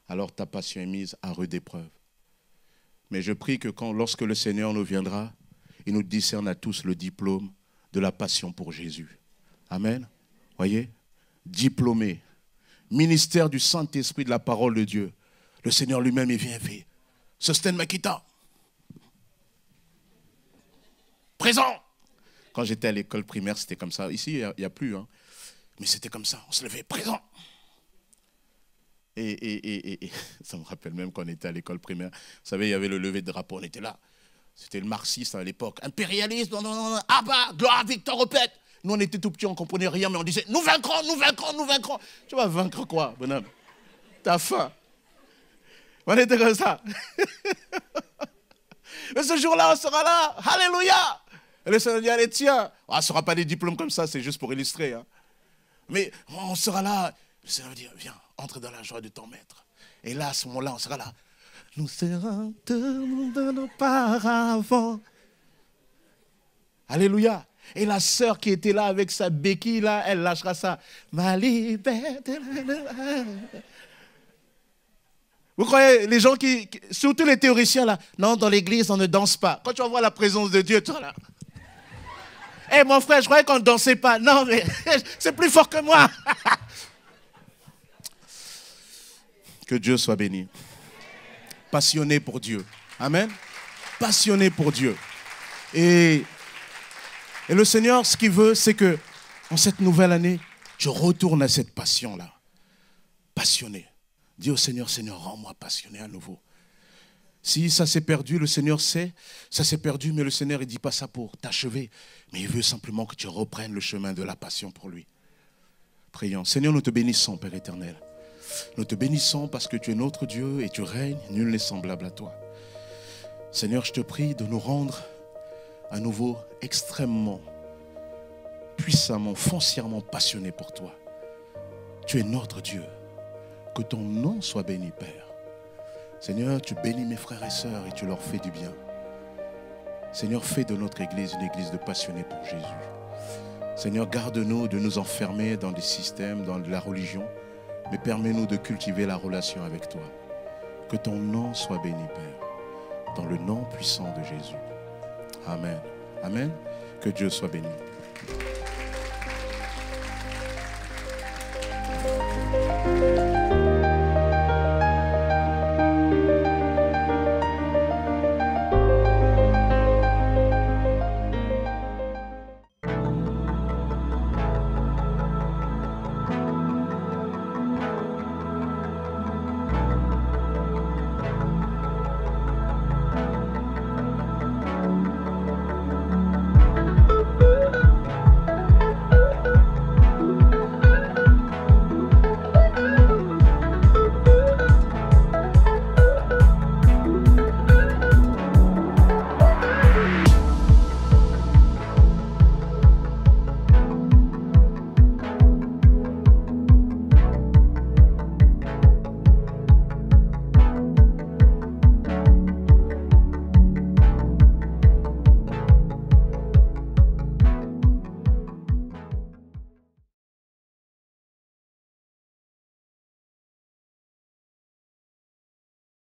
Alors ta passion est mise à rude épreuve. Mais je prie que lorsque le Seigneur nous viendra, il nous discerne à tous le diplôme de la passion pour Jésus. Amen. Voyez? Diplômé. Ministère du Saint-Esprit de la parole de Dieu. Le Seigneur lui-même, il vient fait. Sosten Makita. Présent. Quand j'étais à l'école primaire, c'était comme ça. Ici, il n'y a plus. Hein. Mais c'était comme ça. On se levait, présent. Et ça me rappelle même quand on était à l'école primaire. Vous savez, il y avait le lever de drapeau. On était là. C'était le marxiste à l'époque. Impérialiste, non. Ah bah, gloire, victoire, répète. Nous, on était tout petits, on ne comprenait rien, mais on disait, nous vaincrons, nous vaincrons, nous vaincrons. Tu vas vaincre quoi, bonhomme? T'as faim. On était comme ça. Mais ce jour-là, on sera là. Alléluia. Et le Seigneur dit, allez, tiens. Ah, ce ne sera pas des diplômes comme ça, c'est juste pour illustrer. Hein. Mais on sera là. Le Seigneur va dire, viens, entre dans la joie de ton maître. Et là, à ce moment-là, on sera là. Nous serons de nos paravents. Alléluia. Et la sœur qui était là avec sa béquille, là, elle lâchera ça. Ma liberté. Vous croyez, les gens surtout les théoriciens là, non, dans l'église, on ne danse pas. Quand tu vas voir la présence de Dieu, tu es là. Eh mon frère, je croyais qu'on ne dansait pas. Non, mais c'est plus fort que moi. Que Dieu soit béni. Passionné pour Dieu. Amen. Passionné pour Dieu. Et le Seigneur, ce qu'il veut, c'est que, en cette nouvelle année, je retourne à cette passion-là. Passionné. Dis au Seigneur, Seigneur, rends-moi passionné à nouveau. Si ça s'est perdu, le Seigneur sait, ça s'est perdu, mais le Seigneur, il ne dit pas ça pour t'achever. Mais il veut simplement que tu reprennes le chemin de la passion pour lui. Prions. Seigneur, nous te bénissons, Père éternel. Nous te bénissons parce que tu es notre Dieu et tu règnes, nul n'est semblable à toi. Seigneur, je te prie de nous rendre à nouveau extrêmement, puissamment, foncièrement passionnés pour toi. Tu es notre Dieu. Que ton nom soit béni, Père. Seigneur, tu bénis mes frères et sœurs et tu leur fais du bien. Seigneur, fais de notre église une église de passionnés pour Jésus. Seigneur, garde-nous de nous enfermer dans des systèmes, dans de la religion, mais permets-nous de cultiver la relation avec toi. Que ton nom soit béni, Père, dans le nom puissant de Jésus. Amen. Amen. Que Dieu soit béni.